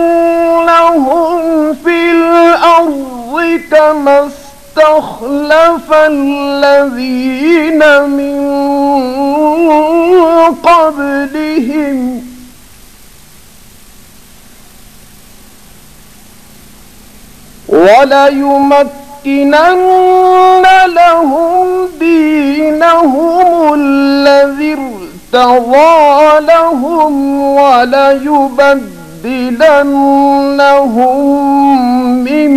ليستخلفنهم في الأرض كما استخلف الذين من قبلهم وليمكنن لهم دينهم الذي ارتضى لهم وليبدلنهم من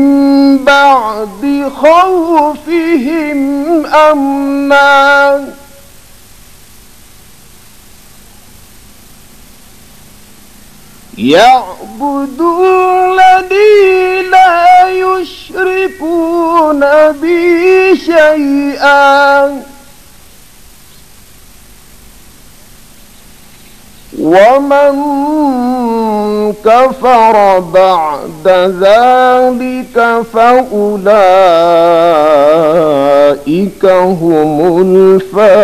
بعد خوفهم أمنا يعبدونني لا يشركون بي شيئا ومن كفر بعد ذلك فأولئك هم الفاسقون।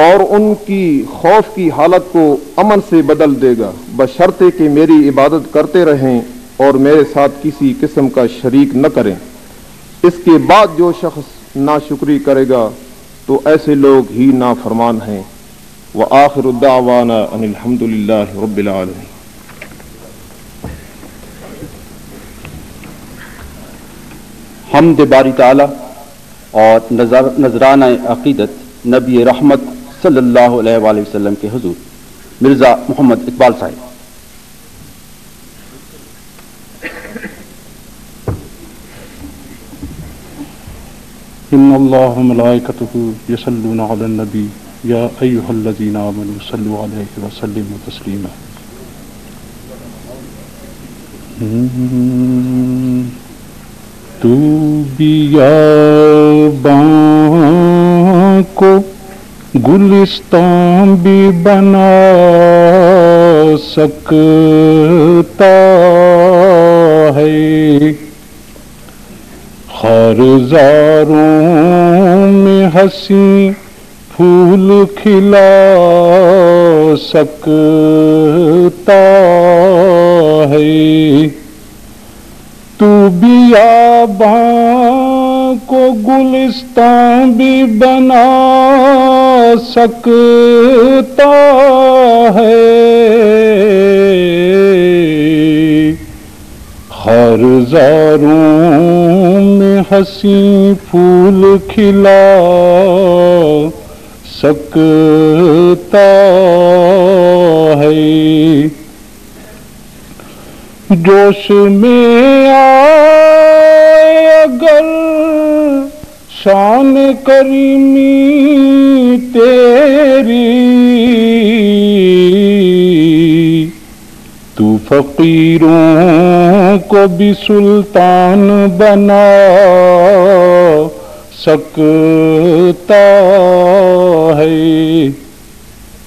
اور ان کی خوف کی حالت کو امن سے بدل دے گا، بشرطے کہ میری عبادت کرتے رہیں اور میرے ساتھ کسی قسم کا شریک نہ کریں۔ اس کے بعد جو شخص ناشکری کرے گا تو ایسے لوگ ہی نافرمان ہیں۔ وآخر الدعوانا ان الحمد للہ رب العالمین۔ حمد باری تعالی اور نذرانہ عقیدت نبی رحمت صلی اللہ علیہ وآلہ وسلم کے حضور مرزا محمد اقبال صاحب۔ ان اللہ وملائکتہ یصلون علی النبی یا ایھا الذین آمنوا صلوا علیہ وسلموا تسلیما۔ تو بیاباں کو گلستان بھی بنا سکتا ہے، خارزاروں میں ہنسی پھول کھلا سکتا ہے۔ تو بیاباں کو گلستان بھی بنا سکتا ہے، خارزاروں میں ہنسی پھول کھلا سکتا ہے۔ جوش میں آئے اگر شان کریمی تیری، تو فقیروں کو بھی سلطان بنا سکتا ہے،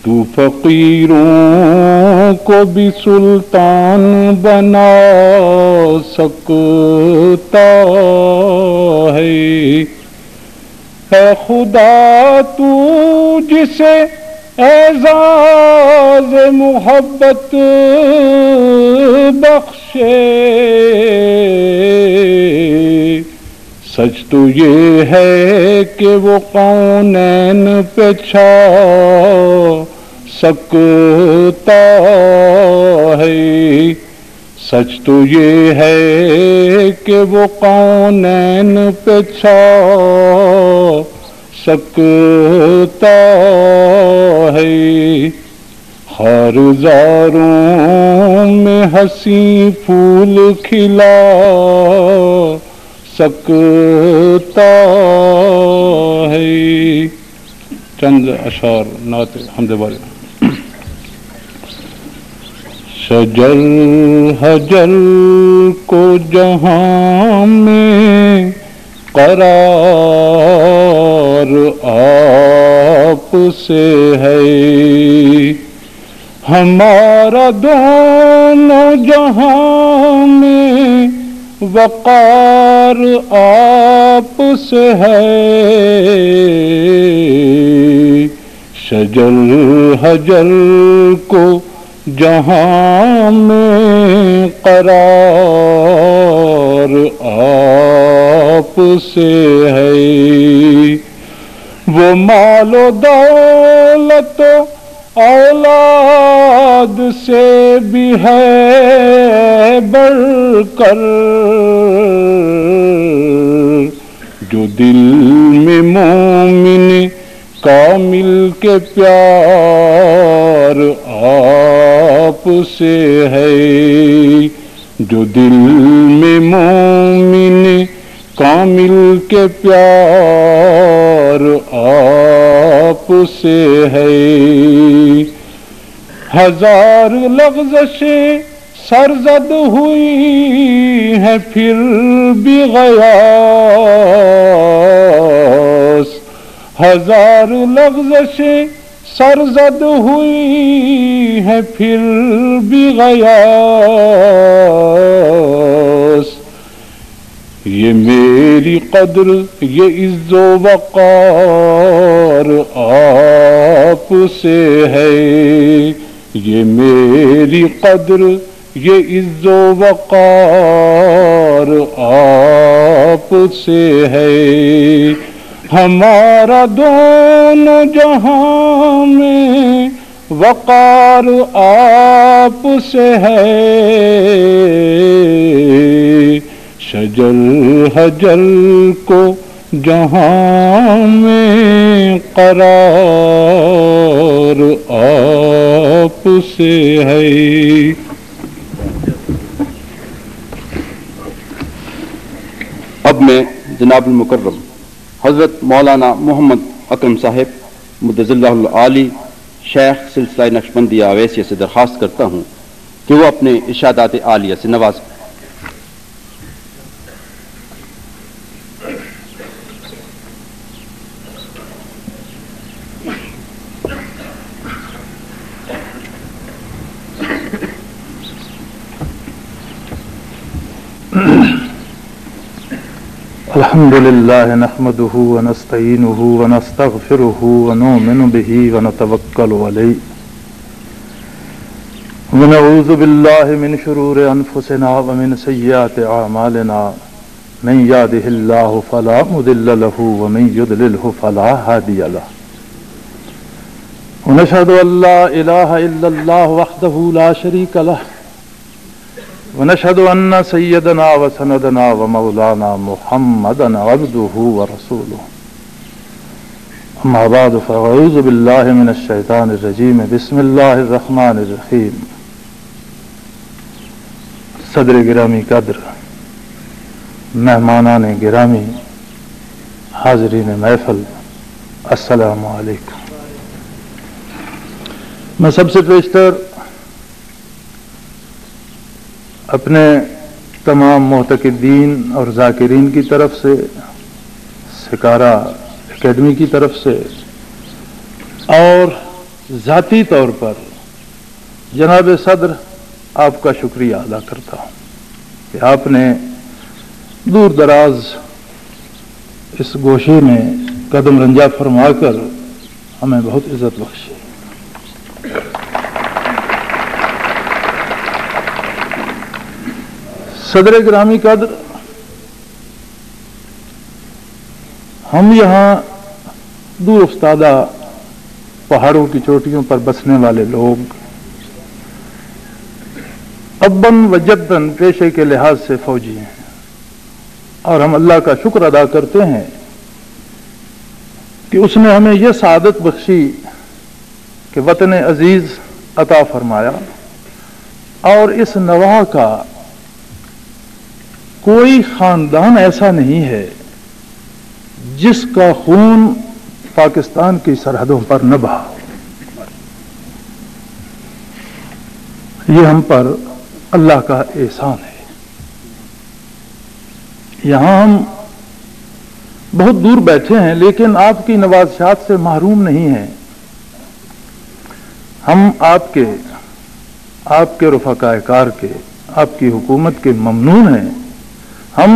تو فقیروں کو بھی سلطان بنا سکتا ہے۔ اے خدا تو جسے اعزاز محبت بخشے، سچ تو یہ ہے کہ وہ کونین پہ چھا سکتا ہے، سچ تو یہ ہے کہ وہ کونین پہ چھا سکتا ہے، خارزاروں میں ہنسی پھول کھلا سکتا ہے۔ چند اشعار نعت حمد باری۔ شجر حجر کو جہاں میں قرار آپ سے ہے، ہمارا دونوں جہاں میں وقار آپ سے ہے۔ شجر حجر کو جہاں میں قرار آپ سے ہے، وہ مال و دولت و اولاد سے بھی ہے بڑھ کر، جو دل میں مومن کامل کے پیار آپ سے ہے، جو دل میں مومن کامل کے پیار آپ سے ہے۔ ہزار لغزشیں سرزد ہوئی ہیں پھر بھی غیاث، ہزار لغزشیں سرزد ہوئی ہیں پھر بھی غیاث، یہ میری قدر یہ عز و وقار آپ سے ہے، یہ میری قدر یہ عز و وقار آپ سے ہے، ہمارا دونوں جہاں میں وقار آپ سے ہے، شجر حجر کو جہاں میں قرار آپ سے ہے۔ اب میں جناب المکرم حضرت مولانا محمد اکرم صاحب مدظ اللہ العالی شیخ سلسلہ نقشبندیہ اویسیہ سے درخواست کرتا ہوں کہ وہ اپنے ارشادات عالیہ سے نوازیں۔ الحمد للہ نحمده ونستعینه ونستغفره ونؤمن به ونتوکل علیہ ونعوذ باللہ من شرور انفسنا ومن سیئات اعمالنا من یهده اللہ فلا مضل له ومن یضلله فلا هادی له ونشهد ان لا الہ الا اللہ وحدہ لا شریک له ونشهد أن سيدنا وسندنا ومولانا محمدا عبده ورسوله أما بعد فأعوذ بالله من الشيطان الرجيم بسم الله الرحمن الرحيم۔ صدر گرامی قدر، مہمانان گرامی، حاضرین محفل، السلام علیکم۔ میں سب سے پیشتر اپنے تمام معتقدین اور ذاکرین کی طرف سے، سکارا اکیڈمی کی طرف سے اور ذاتی طور پر جناب صدر آپ کا شکریہ ادا کرتا ہوں کہ آپ نے دور دراز اس گوشے میں قدم رنجا فرما کر ہمیں بہت عزت بخشی۔ صدر گرامی قدر، ہم یہاں دور افتادہ پہاڑوں کی چوٹیوں پر بسنے والے لوگ ابن و جدن پیشے کے لحاظ سے فوجی ہیں، اور ہم اللہ کا شکر ادا کرتے ہیں کہ اس نے ہمیں یہ سعادت بخشی کہ وطن عزیز عطا فرمایا، اور اس نواح کا کوئی خاندان ایسا نہیں ہے جس کا خون پاکستان کی سرحدوں پر نہ بہا۔ یہ ہم پر اللہ کا احسان ہے۔ یہاں ہم بہت دور بیٹھے ہیں لیکن آپ کی نوازشات سے محروم نہیں ہیں۔ ہم آپ کے رفقائے کار کے، آپ کی حکومت کے ممنون ہیں۔ ہم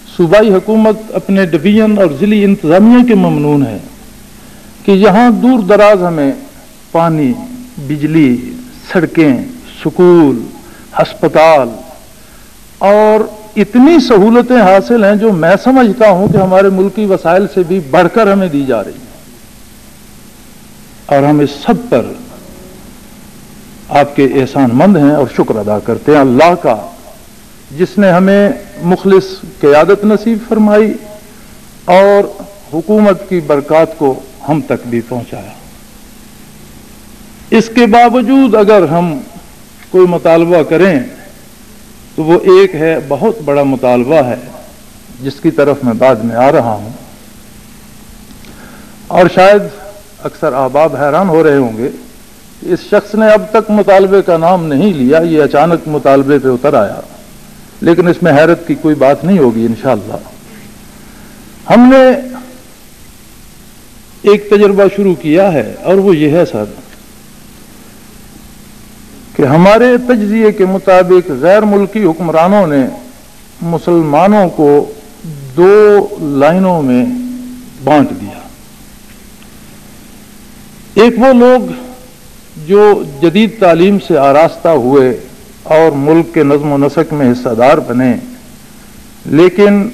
صوبائی حکومت اپنے ڈویژن اور ضلعی انتظامیہ کے ممنون ہیں کہ یہاں دور دراز ہمیں پانی، بجلی، سڑکیں، سکول، ہسپتال اور اتنی سہولتیں حاصل ہیں جو میں سمجھتا ہوں کہ ہمارے ملکی وسائل سے بھی بڑھ کر ہمیں دی جا رہی ہیں، اور ہم اس سب پر آپ کے احسان مند ہیں اور شکر ادا کرتے ہیں اللہ کا، جس نے ہمیں مخلص قیادت نصیب فرمائی اور حکومت کی برکات کو ہم تک بھی پہنچایا۔ اس کے باوجود اگر ہم کوئی مطالبہ کریں تو وہ ایک ہے، بہت بڑا مطالبہ ہے جس کی طرف میں بعد میں آ رہا ہوں، اور شاید اکثر احباب حیران ہو رہے ہوں گے کہ اس شخص نے اب تک مطالبے کا نام نہیں لیا، یہ اچانک مطالبے پہ اتر آیا، لیکن اس میں حیرت کی کوئی بات نہیں ہوگی انشاءاللہ۔ ہم نے ایک تجربہ شروع کیا ہے اور وہ یہ ہے سر کہ ہمارے تجزیے کے مطابق غیر ملکی حکمرانوں نے مسلمانوں کو 2 لائنوں میں بانٹ دیا۔ ایک وہ لوگ جو جدید تعلیم سے آراستہ ہوئے اور ملک کے نظم و نسق میں حصہ دار بنے، لیکن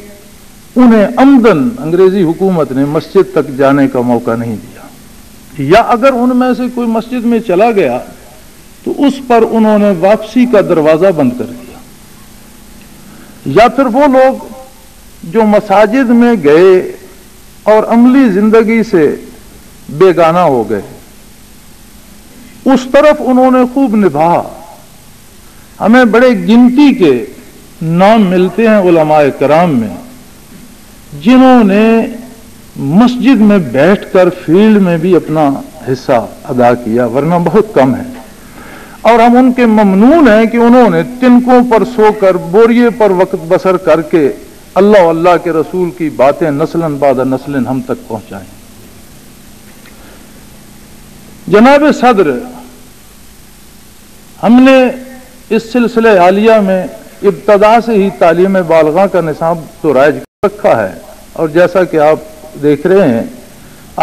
انہیں عمدن انگریزی حکومت نے مسجد تک جانے کا موقع نہیں دیا، یا اگر ان میں سے کوئی مسجد میں چلا گیا تو اس پر انہوں نے واپسی کا دروازہ بند کر دیا، یا پھر وہ لوگ جو مساجد میں گئے اور عملی زندگی سے بیگانہ ہو گئے، اس طرف انہوں نے خوب نبھا۔ ہمیں بڑے گنتی کے نام ملتے ہیں علماء کرام میں جنہوں نے مسجد میں بیٹھ کر فیلڈ میں بھی اپنا حصہ ادا کیا، ورنہ بہت کم ہے، اور ہم ان کے ممنون ہیں کہ انہوں نے تنکوں پر سو کر بوریے پر وقت بسر کر کے اللہ و اللہ کے رسول کی باتیں نسلاً بعد نسلاً ہم تک پہنچائیں۔ جناب صدر، ہم نے اس سلسلہ عالیہ میں ابتدا سے ہی تعلیم بالغاہ کا نصاب تو رائج رکھا ہے، اور جیسا کہ آپ دیکھ رہے ہیں،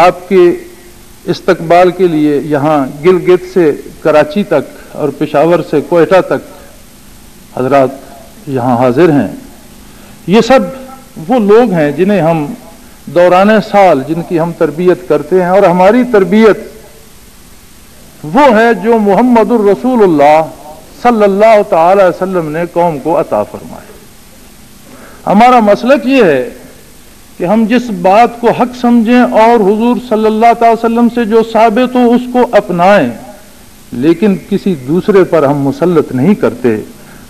آپ کے استقبال کے لیے یہاں گلگت سے کراچی تک اور پشاور سے کوئٹہ تک حضرات یہاں حاضر ہیں۔ یہ سب وہ لوگ ہیں جنہیں ہم دوران سال جن کی ہم تربیت کرتے ہیں، اور ہماری تربیت وہ ہے جو محمد الرسول اللہ صلی اللہ تعالی وسلم نے قوم کو عطا فرمائے۔ ہمارا مسلک یہ ہے کہ ہم جس بات کو حق سمجھیں اور حضور صلی اللہ تعالی وسلم سے جو ثابت ہو اس کو اپنائیں، لیکن کسی دوسرے پر ہم مسلط نہیں کرتے۔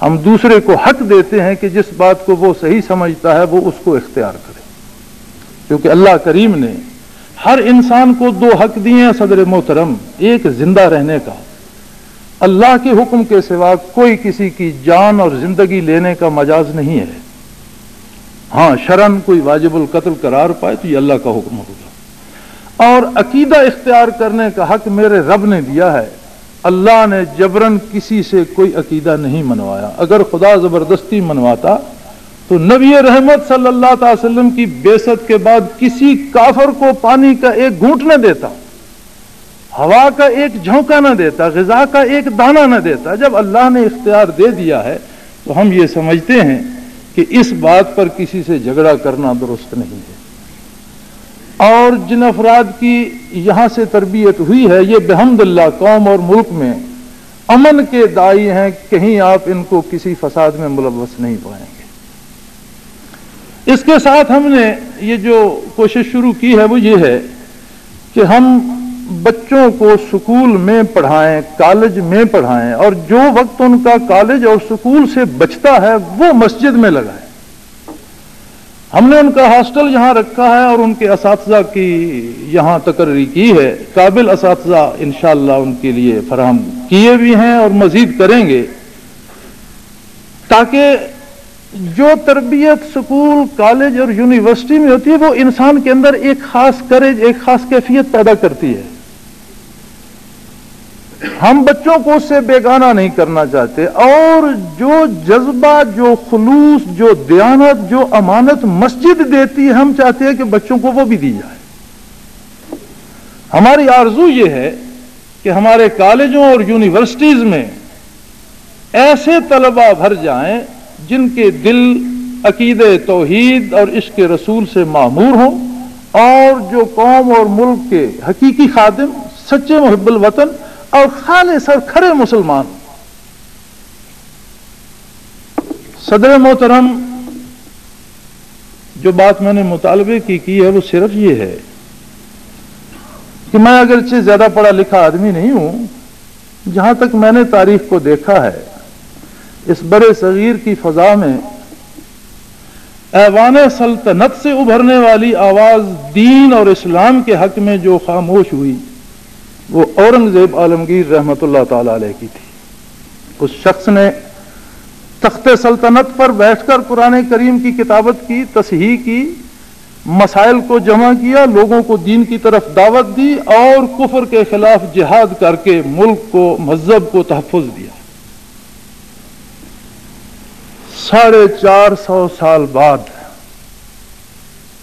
ہم دوسرے کو حق دیتے ہیں کہ جس بات کو وہ صحیح سمجھتا ہے وہ اس کو اختیار کرے، کیونکہ اللہ کریم نے ہر انسان کو دو حق دیے ہیں صدر محترم۔ ایک زندہ رہنے کا، اللہ کے حکم کے سوا کوئی کسی کی جان اور زندگی لینے کا مجاز نہیں ہے۔ ہاں شرعاً کوئی واجب القتل قرار پائے تو یہ اللہ کا حکم ہوگا۔ اور عقیدہ اختیار کرنے کا حق میرے رب نے دیا ہے۔ اللہ نے جبرن کسی سے کوئی عقیدہ نہیں منوایا۔ اگر خدا زبردستی منواتا تو نبی رحمت صلی اللہ تعالی وسلم کی بعثت کے بعد کسی کافر کو پانی کا ایک گھونٹ نہ دیتا، ہوا کا ایک جھونکا نہ دیتا، غذا کا ایک دانہ نہ دیتا۔ جب اللہ نے اختیار دے دیا ہے تو ہم یہ سمجھتے ہیں کہ اس بات پر کسی سے جھگڑا کرنا درست نہیں ہے۔ اور جن افراد کی یہاں سے تربیت ہوئی ہے یہ بحمد اللہ قوم اور ملک میں امن کے داعی ہیں، کہیں آپ ان کو کسی فساد میں ملوث نہیں پائیں گے۔ اس کے ساتھ ہم نے یہ جو کوشش شروع کی ہے وہ یہ ہے کہ ہم بچوں کو سکول میں پڑھائیں، کالج میں پڑھائیں، اور جو وقت ان کا کالج اور سکول سے بچتا ہے وہ مسجد میں لگائیں۔ ہم نے ان کا ہاسٹل یہاں رکھا ہے اور ان کے اساتذہ کی یہاں تقرری کی ہے۔ قابل اساتذہ انشاءاللہ ان کے لیے فراہم کیے بھی ہیں اور مزید کریں گے، تاکہ جو تربیت سکول، کالج اور یونیورسٹی میں ہوتی ہے وہ انسان کے اندر ایک خاص کریج، ایک خاص کیفیت پیدا کرتی ہے۔ ہم بچوں کو اس سے بیگانہ نہیں کرنا چاہتے، اور جو جذبہ، جو خلوص، جو دیانت، جو امانت مسجد دیتی ہے ہم چاہتے ہیں کہ بچوں کو وہ بھی دی جائے۔ ہماری آرزو یہ ہے کہ ہمارے کالجوں اور یونیورسٹیز میں ایسے طلباء بھر جائیں جن کے دل عقیدہ توحید اور عشق رسول سے معمور ہوں، اور جو قوم اور ملک کے حقیقی خادم، سچے محب الوطن اور خالص اور کھرے مسلمان۔ صدر محترم، جو بات میں نے مطالبے کی ہے وہ صرف یہ ہے کہ میں اگرچہ زیادہ پڑھا لکھا آدمی نہیں ہوں، جہاں تک میں نے تاریخ کو دیکھا ہے اس برے صغیر کی فضا میں ایوان سلطنت سے ابھرنے والی آواز دین اور اسلام کے حق میں جو خاموش ہوئی وہ اورنگزیب عالمگیر رحمت اللہ تعالی علیہ کی تھی۔ اس شخص نے تخت سلطنت پر بیٹھ کر قرآن کریم کی کتابت کی، تصحیح کی، مسائل کو جمع کیا، لوگوں کو دین کی طرف دعوت دی، اور کفر کے خلاف جہاد کر کے ملک کو، مذہب کو تحفظ دیا۔ 450 سال بعد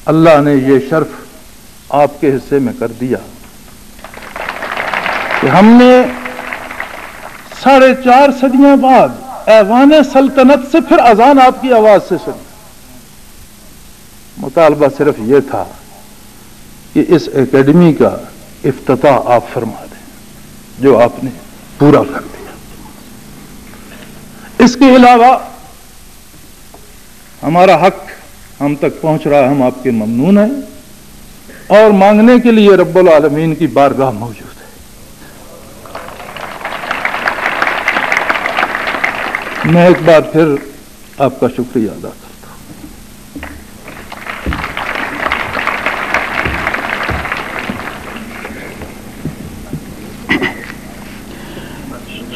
اللہ نے یہ شرف آپ کے حصے میں کر دیا۔ کہ ہم نے 4.5 صدیاں بعد ایوان سلطنت سے پھر اذان آپ کی آواز سے سنی. مطالبہ صرف یہ تھا کہ اس اکیڈمی کا افتتاح آپ فرما دیں، جو آپ نے پورا کر دیا. اس کے علاوہ ہمارا حق ہم تک پہنچ رہا ہے، ہم آپ کے ممنون ہیں اور مانگنے کے لیے رب العالمین کی بارگاہ موجود ہے. میں ایک بار پھر آپ کا شکریہ ادا کرتا ہوں.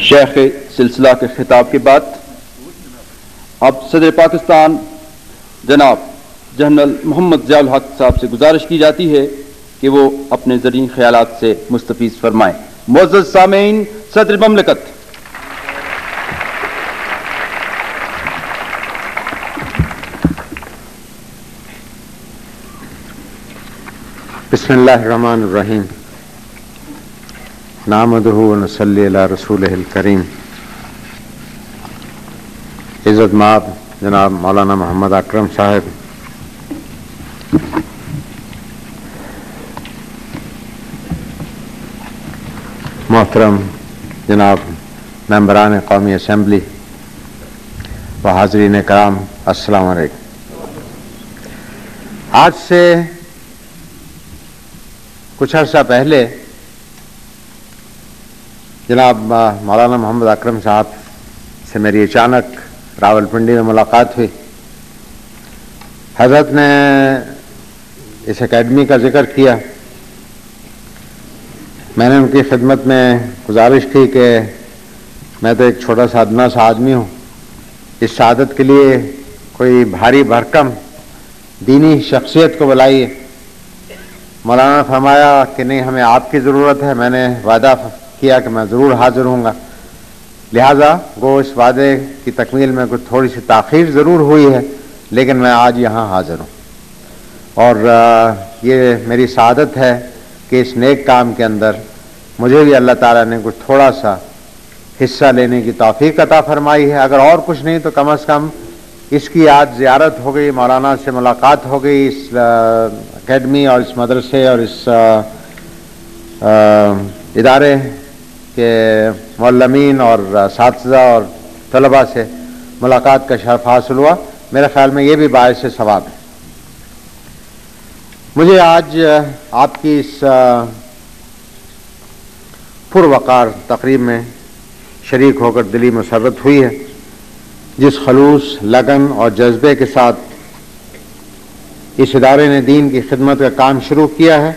شیخ سلسلہ کے خطاب کے بعد اب صدر پاکستان جناب جنرل محمد ضیاء الحق صاحب سے گزارش کی جاتی ہے کہ وہ اپنے زرعی خیالات سے مستفیض فرمائیں. معزز سامعین، صدر مملکت. بسم اللہ الرحمن الرحیم. نحمدہ ونصلی علی رسولہ الکریم. عزت مآب جناب مولانا محمد اکرم صاحب، محترم جناب ممبران قومی اسمبلی و حاضرین کرام، السلام علیکم. آج سے کچھ عرصہ پہلے جناب مولانا محمد اکرم صاحب سے میری اچانک راولپنڈی میں ملاقات ہوئی. حضرت نے اس اکیڈمی کا ذکر کیا. میں نے ان کی خدمت میں گزارش کی کہ میں تو ایک چھوٹا سا ادنا سا آدمی ہوں، اس سعادت کے لیے کوئی بھاری بھرکم دینی شخصیت کو بلائیے. مولانا نے فرمایا کہ نہیں، ہمیں آپ کی ضرورت ہے. میں نے وعدہ کیا کہ میں ضرور حاضر ہوں گا. لہذا گو اس وعدے کی تکمیل میں کچھ تھوڑی سی تاخیر ضرور ہوئی ہے، لیکن میں آج یہاں حاضر ہوں. اور یہ میری سعادت ہے کہ اس نیک کام کے اندر مجھے بھی اللہ تعالیٰ نے کچھ تھوڑا سا حصہ لینے کی توفیق عطا فرمائی ہے. اگر اور کچھ نہیں تو کم از کم اس کی آج زیارت ہو گئی، مولانا سے ملاقات ہو گئی، اس اکیڈمی اور اس مدرسے اور اس ادارے کے معلمین اور اساتذہ اور طلباء سے ملاقات کا شرف حاصل ہوا. میرے خیال میں یہ بھی باعث ثواب ہے. مجھے آج آپ کی اس پروقار تقریب میں شریک ہو کر دلی مسرت ہوئی ہے. جس خلوص، لگن اور جذبے کے ساتھ اس ادارے نے دین کی خدمت کا کام شروع کیا ہے،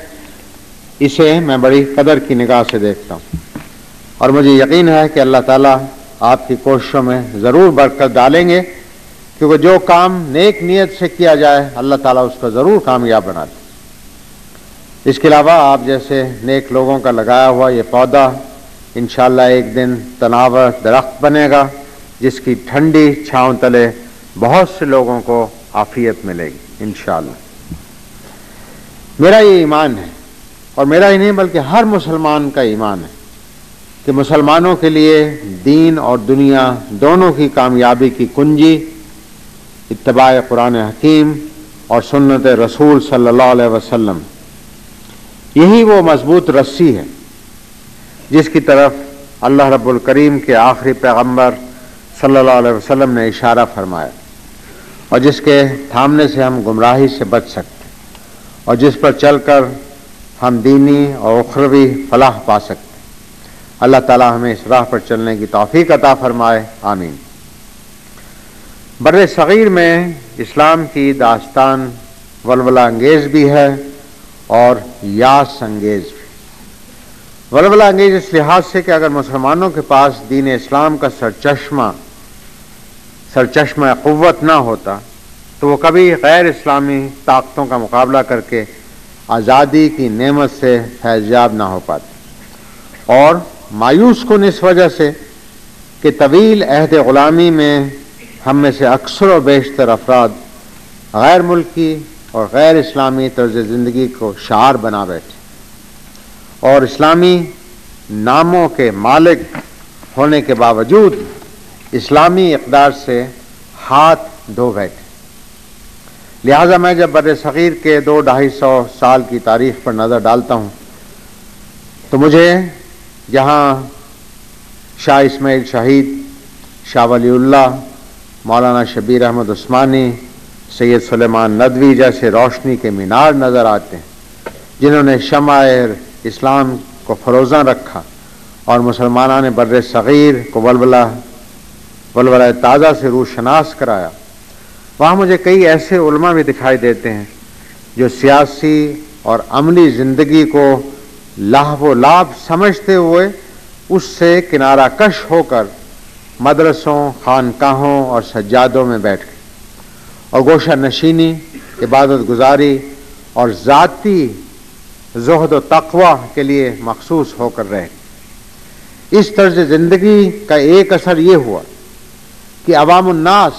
اسے میں بڑی قدر کی نگاہ سے دیکھتا ہوں. اور مجھے یقین ہے کہ اللہ تعالیٰ آپ کی کوششوں میں ضرور برکت ڈالیں گے، کیونکہ جو کام نیک نیت سے کیا جائے اللہ تعالیٰ اس کو ضرور کامیاب بنا دے. اس کے علاوہ آپ جیسے نیک لوگوں کا لگایا ہوا یہ پودا انشاءاللہ ایک دن تناور درخت بنے گا، جس کی ٹھنڈی چھاؤں تلے بہت سے لوگوں کو عافیت ملے گی انشاءاللہ. میرا یہ ایمان ہے، اور میرا ہی نہیں بلکہ ہر مسلمان کا ایمان ہے، کہ مسلمانوں کے لیے دین اور دنیا دونوں کی کامیابی کی کنجی اتباع قرآن حکیم اور سنت رسول صلی اللہ علیہ وسلم، یہی وہ مضبوط رسی ہے جس کی طرف اللہ رب الکریم کے آخری پیغمبر صلی اللہ علیہ وسلم نے اشارہ فرمایا، اور جس کے تھامنے سے ہم گمراہی سے بچ سکتے، اور جس پر چل کر ہم دینی اور اخروی فلاح پا سکتے. اللہ تعالی ہمیں اس راہ پر چلنے کی توفیق عطا فرمائے، آمین. بر صغیر میں اسلام کی داستان ولولہ انگیز بھی ہے اور یاس انگیز بھی. ولولہ انگیز اس لحاظ سے کہ اگر مسلمانوں کے پاس دین اسلام کا سرچشمہ قوت نہ ہوتا تو وہ کبھی غیر اسلامی طاقتوں کا مقابلہ کر کے آزادی کی نعمت سے فیضیاب نہ ہو پاتے. اور مایوس کن اس وجہ سے کہ طویل عہد غلامی میں ہم میں سے اکثر و بیشتر افراد غیر ملکی اور غیر اسلامی طرز زندگی کو شعار بنا بیٹھے، اور اسلامی ناموں کے مالک ہونے کے باوجود اسلامی اقدار سے ہاتھ دھو بیٹھے۔ لہذا میں جب بر صغیر کے 200-250 سال کی تاریخ پر نظر ڈالتا ہوں تو مجھے جہاں شاہ اسماعیل شہید، شاہ ولی اللہ، مولانا شبیر احمد عثمانی، سید سلیمان ندوی جیسے روشنی کے مینار نظر آتے ہیں جنہوں نے شمع اسلام کو فروزاں رکھا اور مسلمانان بر صغیر کو ولولہ تازہ سے روشناس کرایا، وہاں مجھے کئی ایسے علماء بھی دکھائی دیتے ہیں جو سیاسی اور عملی زندگی کو لہو و لعب سمجھتے ہوئے اس سے کنارہ کش ہو کر مدرسوں، خانقاہوں اور سجادوں میں بیٹھ گئے اور گوشہ نشینی، عبادت گزاری اور ذاتی زہد و تقوی کے لیے مخصوص ہو کر رہے۔ اس طرز زندگی کا ایک اثر یہ ہوا کہ عوام الناس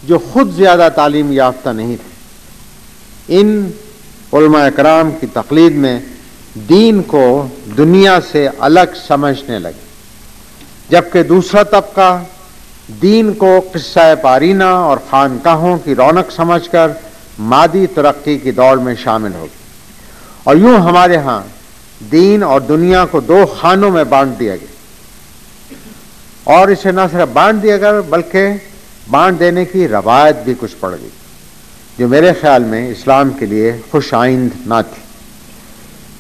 جو خود زیادہ تعلیم یافتہ نہیں تھے، ان علماء اکرام کی تقلید میں دین کو دنیا سے الگ سمجھنے لگے، جبکہ دوسرا طبقہ دین کو قصہ پارینہ اور خانقاہوں کی رونق سمجھ کر مادی ترقی کی دوڑ میں شامل ہو گئی۔ اور یوں ہمارے ہاں دین اور دنیا کو 2 خانوں میں بانٹ دیا گیا، اور اسے نہ صرف بانٹ دیا گیا بلکہ بانٹ دینے کی روایت بھی کچھ پڑ گئی، جو میرے خیال میں اسلام کے لیے خوش آئند نہ تھی،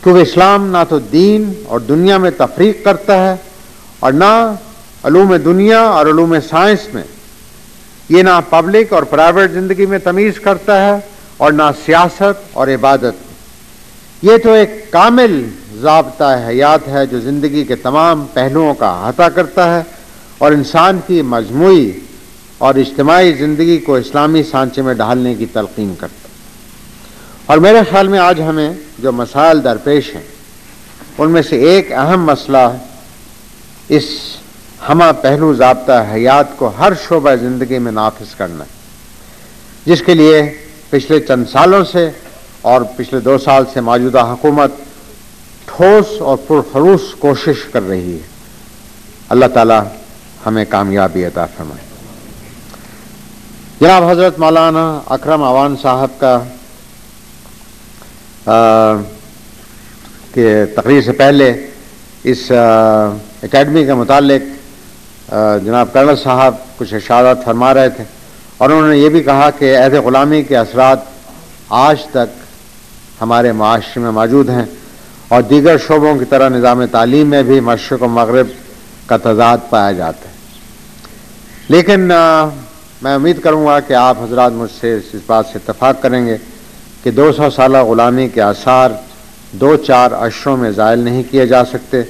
کیونکہ اسلام نہ تو دین اور دنیا میں تفریق کرتا ہے اور نہ علوم دنیا اور علوم سائنس میں، یہ نہ پبلک اور پرائیویٹ زندگی میں تمیز کرتا ہے اور نہ سیاست اور عبادت میں۔ یہ تو ایک کامل ضابطہ حیات ہے جو زندگی کے تمام پہلوؤں کا احاطہ کرتا ہے اور انسان کی مجموعی اور اجتماعی زندگی کو اسلامی سانچے میں ڈھالنے کی تلقین کرتا ہے۔ اور میرے خیال میں آج ہمیں جو مسائل درپیش ہیں ان میں سے ایک اہم مسئلہ اس ہمہ پہلو ضابطہ حیات کو ہر شعبہ زندگی میں نافذ کرنا ہے، جس کے لیے پچھلے چند سالوں سے اور پچھلے 2 سال سے موجودہ حکومت ٹھوس اور پرخلوص کوشش کر رہی ہے۔ اللہ تعالی ہمیں کامیابی عطا فرمائے۔ جناب حضرت مولانا اکرم اوان صاحب کا کہ تقریر سے پہلے اس اکیڈمی کے متعلق جناب کرنل صاحب کچھ ارشادات فرما رہے تھے، اور انہوں نے یہ بھی کہا کہ عہد غلامی کے اثرات آج تک ہمارے معاشرے میں موجود ہیں اور دیگر شعبوں کی طرح نظام تعلیم میں بھی مشرق و مغرب کا تضاد پایا جاتا ہے۔ لیکن میں امید کروں گا کہ آپ حضرات مجھ سے اس بات سے اتفاق کریں گے کہ 200 سالہ غلامی کے آثار 2-4 اشروں میں زائل نہیں کیے جا سکتے۔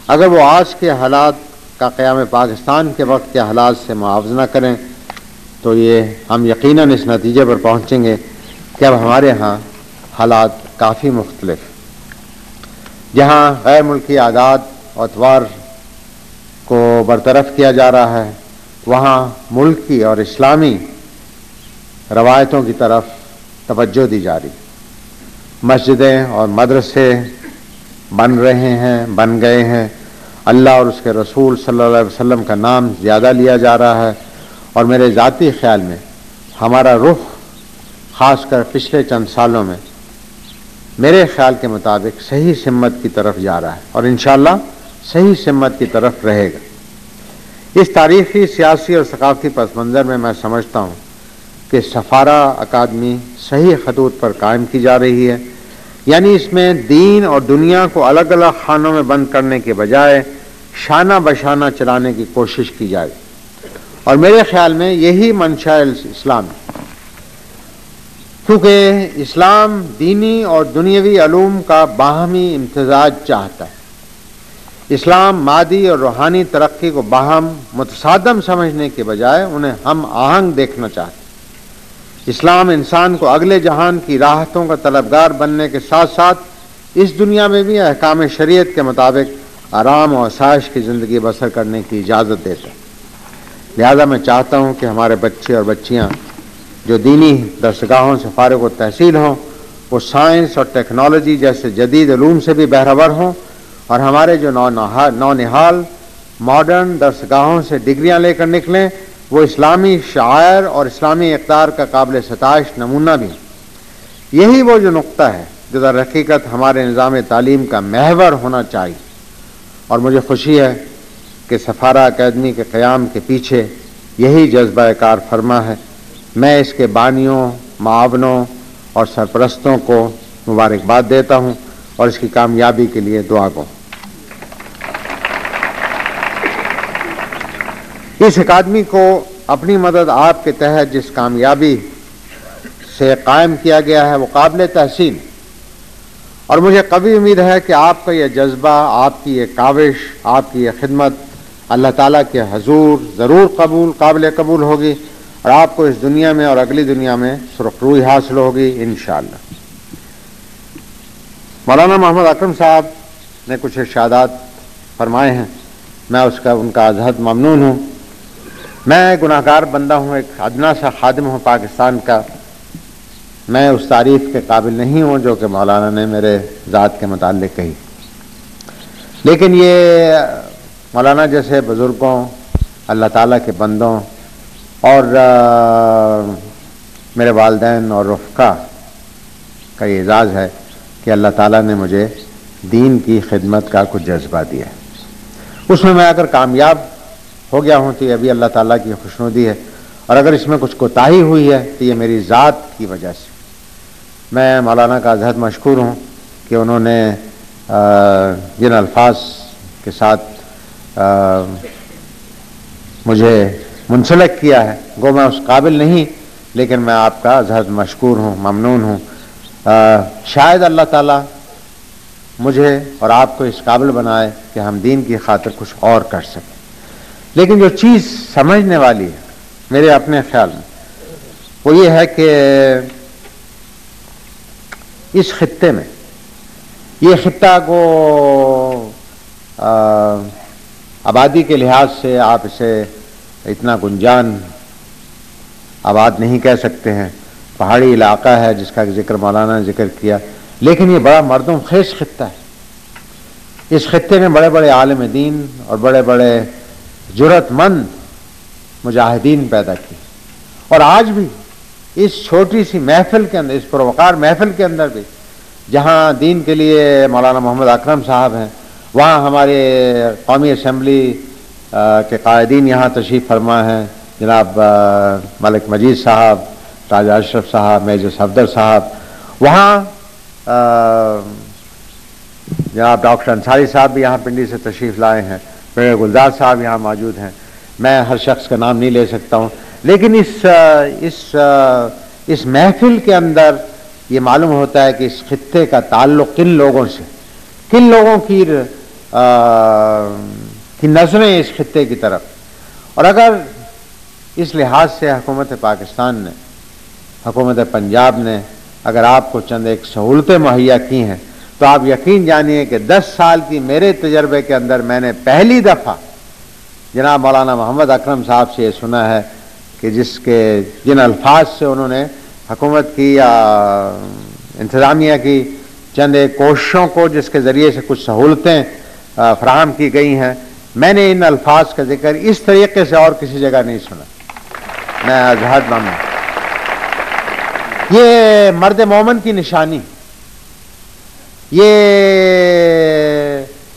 اگر وہ آج کے حالات کا قیام پاکستان کے وقت کے حالات سے موازنہ کریں تو یہ ہم یقیناً اس نتیجے پر پہنچیں گے کہ اب ہمارے ہاں حالات کافی مختلف، جہاں غیر ملکی عادات و اطوار کو برطرف کیا جا رہا ہے، وہاں ملکی اور اسلامی روایتوں کی طرف توجہ دی جا رہی۔ مسجدیں اور مدرسے بن رہے ہیں، بن گئے ہیں، اللہ اور اس کے رسول صلی اللہ علیہ وسلم کا نام زیادہ لیا جا رہا ہے، اور میرے ذاتی خیال میں ہمارا رخ خاص کر پچھلے چند سالوں میں میرے خیال کے مطابق صحیح سمت کی طرف جا رہا ہے اور انشاءاللہ صحیح سمت کی طرف رہے گا۔ اس تاریخی، سیاسی اور ثقافتی پس منظر میں سمجھتا ہوں کہ سفارہ اکادمی صحیح خطوط پر قائم کی جا رہی ہے، یعنی اس میں دین اور دنیا کو الگ الگ خانوں میں بند کرنے کے بجائے شانہ بشانہ چلانے کی کوشش کی جائے، اور میرے خیال میں یہی منشا اسلام ہے، کیونکہ اسلام دینی اور دنیاوی علوم کا باہمی امتزاج چاہتا ہے۔ اسلام مادی اور روحانی ترقی کو باہم متصادم سمجھنے کے بجائے انہیں ہم آہنگ دیکھنا چاہتا ہے۔ اسلام انسان کو اگلے جہان کی راحتوں کا طلبگار بننے کے ساتھ ساتھ اس دنیا میں بھی احکام شریعت کے مطابق آرام و آسائش کی زندگی بسر کرنے کی اجازت دیتا ہے۔ لہذا میں چاہتا ہوں کہ ہمارے بچے اور بچیاں جو دینی درسگاہوں سے فارغ و تحصیل ہوں، وہ سائنس اور ٹیکنالوجی جیسے جدید علوم سے بھی بہرور ہوں اور ہمارے جو نونہال ماڈرن درسگاہوں سے ڈگریاں لے کر نکلیں وہ اسلامی شعائر اور اسلامی اقدار کا قابل ستائش نمونہ بھی. یہی وہ جو نقطہ ہے جو در حقیقت ہمارے نظام تعلیم کا محور ہونا چاہیے، اور مجھے خوشی ہے کہ سفارہ اکیڈمی کے قیام کے پیچھے یہی جذبہ کار فرما ہے. میں اس کے بانیوں، معاونوں اور سرپرستوں کو مبارکباد دیتا ہوں اور اس کی کامیابی کے لیے دعا گو. اس اکادمی کو اپنی مدد آپ کے تحت جس کامیابی سے قائم کیا گیا ہے وہ قابل تحسین، اور مجھے قوی امید ہے کہ آپ کا یہ جذبہ، آپ کی یہ کاوش، آپ کی یہ خدمت اللہ تعالیٰ کے حضور ضرور قابل قبول ہوگی، اور آپ کو اس دنیا میں اور اگلی دنیا میں سرخروئی حاصل ہوگی انشاءاللہ. مولانا محمد اکرم صاحب نے کچھ ارشادات فرمائے ہیں، میں ان کا از حد ممنون ہوں. میں گناہگار بندہ ہوں، ایک ادنا سا خادم ہوں پاکستان کا. میں اس تعریف کے قابل نہیں ہوں جو کہ مولانا نے میرے ذات کے متعلق کہی، لیکن یہ مولانا جیسے بزرگوں، اللہ تعالیٰ کے بندوں اور میرے والدین اور رفقا کا یہ اعزاز ہے کہ اللہ تعالیٰ نے مجھے دین کی خدمت کا کچھ جذبہ دیا ہے. اس میں اگر کامیاب ہو گیا ہوں تو یہ ابھی اللہ تعالیٰ کی خوشنودی ہے، اور اگر اس میں کچھ کوتاہی ہوئی ہے تو یہ میری ذات کی وجہ سے. میں مولانا کا عزت مشکور ہوں کہ انہوں نے جن الفاظ کے ساتھ مجھے منسلک کیا ہے، گو میں اس قابل نہیں، لیکن میں آپ کا عزت مشکور ہوں، ممنون ہوں. شاید اللہ تعالیٰ مجھے اور آپ کو اس قابل بنائے کہ ہم دین کی خاطر کچھ اور کر سکیں. لیکن جو چیز سمجھنے والی ہے میرے اپنے خیال میں وہ یہ ہے کہ اس خطے میں، یہ خطہ کو آبادی کے لحاظ سے آپ اسے اتنا گنجان آباد نہیں کہہ سکتے ہیں، پہاڑی علاقہ ہے جس کا ذکر مولانا نے ذکر کیا، لیکن یہ بڑا مردم خیز خطہ ہے. اس خطے میں بڑے بڑے عالم دین اور بڑے بڑے جرأت مند مجاہدین پیدا کیے، اور آج بھی اس چھوٹی سی محفل کے اندر، اس پروقار محفل کے اندر بھی جہاں دین کے لیے مولانا محمد اکرم صاحب ہیں، وہاں ہمارے قومی اسمبلی کے قائدین یہاں تشریف فرما ہیں، جناب ملک مجید صاحب، تاج اشرف صاحب، میجر صفدر صاحب، وہاں جناب ڈاکٹر انصاری صاحب بھی یہاں پنڈی سے تشریف لائے ہیں، میرے گلزار صاحب یہاں موجود ہیں. میں ہر شخص کا نام نہیں لے سکتا ہوں، لیکن اس محفل کے اندر یہ معلوم ہوتا ہے کہ اس خطے کا تعلق کن لوگوں سے، کن لوگوں کی نظریں اس خطے کی طرف. اور اگر اس لحاظ سے حکومت پاکستان نے، حکومت پنجاب نے اگر آپ کو چند ایک سہولتیں مہیا کی ہیں تو آپ یقین جانیے کہ 10 سال کی میرے تجربے کے اندر میں نے پہلی دفعہ جناب مولانا محمد اکرم صاحب سے یہ سنا ہے کہ جن الفاظ سے انہوں نے حکومت کی یا انتظامیہ کی چند ایک کوششوں کو جس کے ذریعے سے کچھ سہولتیں فراہم کی گئی ہیں، میں نے ان الفاظ کا ذکر اس طریقے سے اور کسی جگہ نہیں سنا. میں ازہد ممنون. یہ مرد مومن کی نشانی، یہ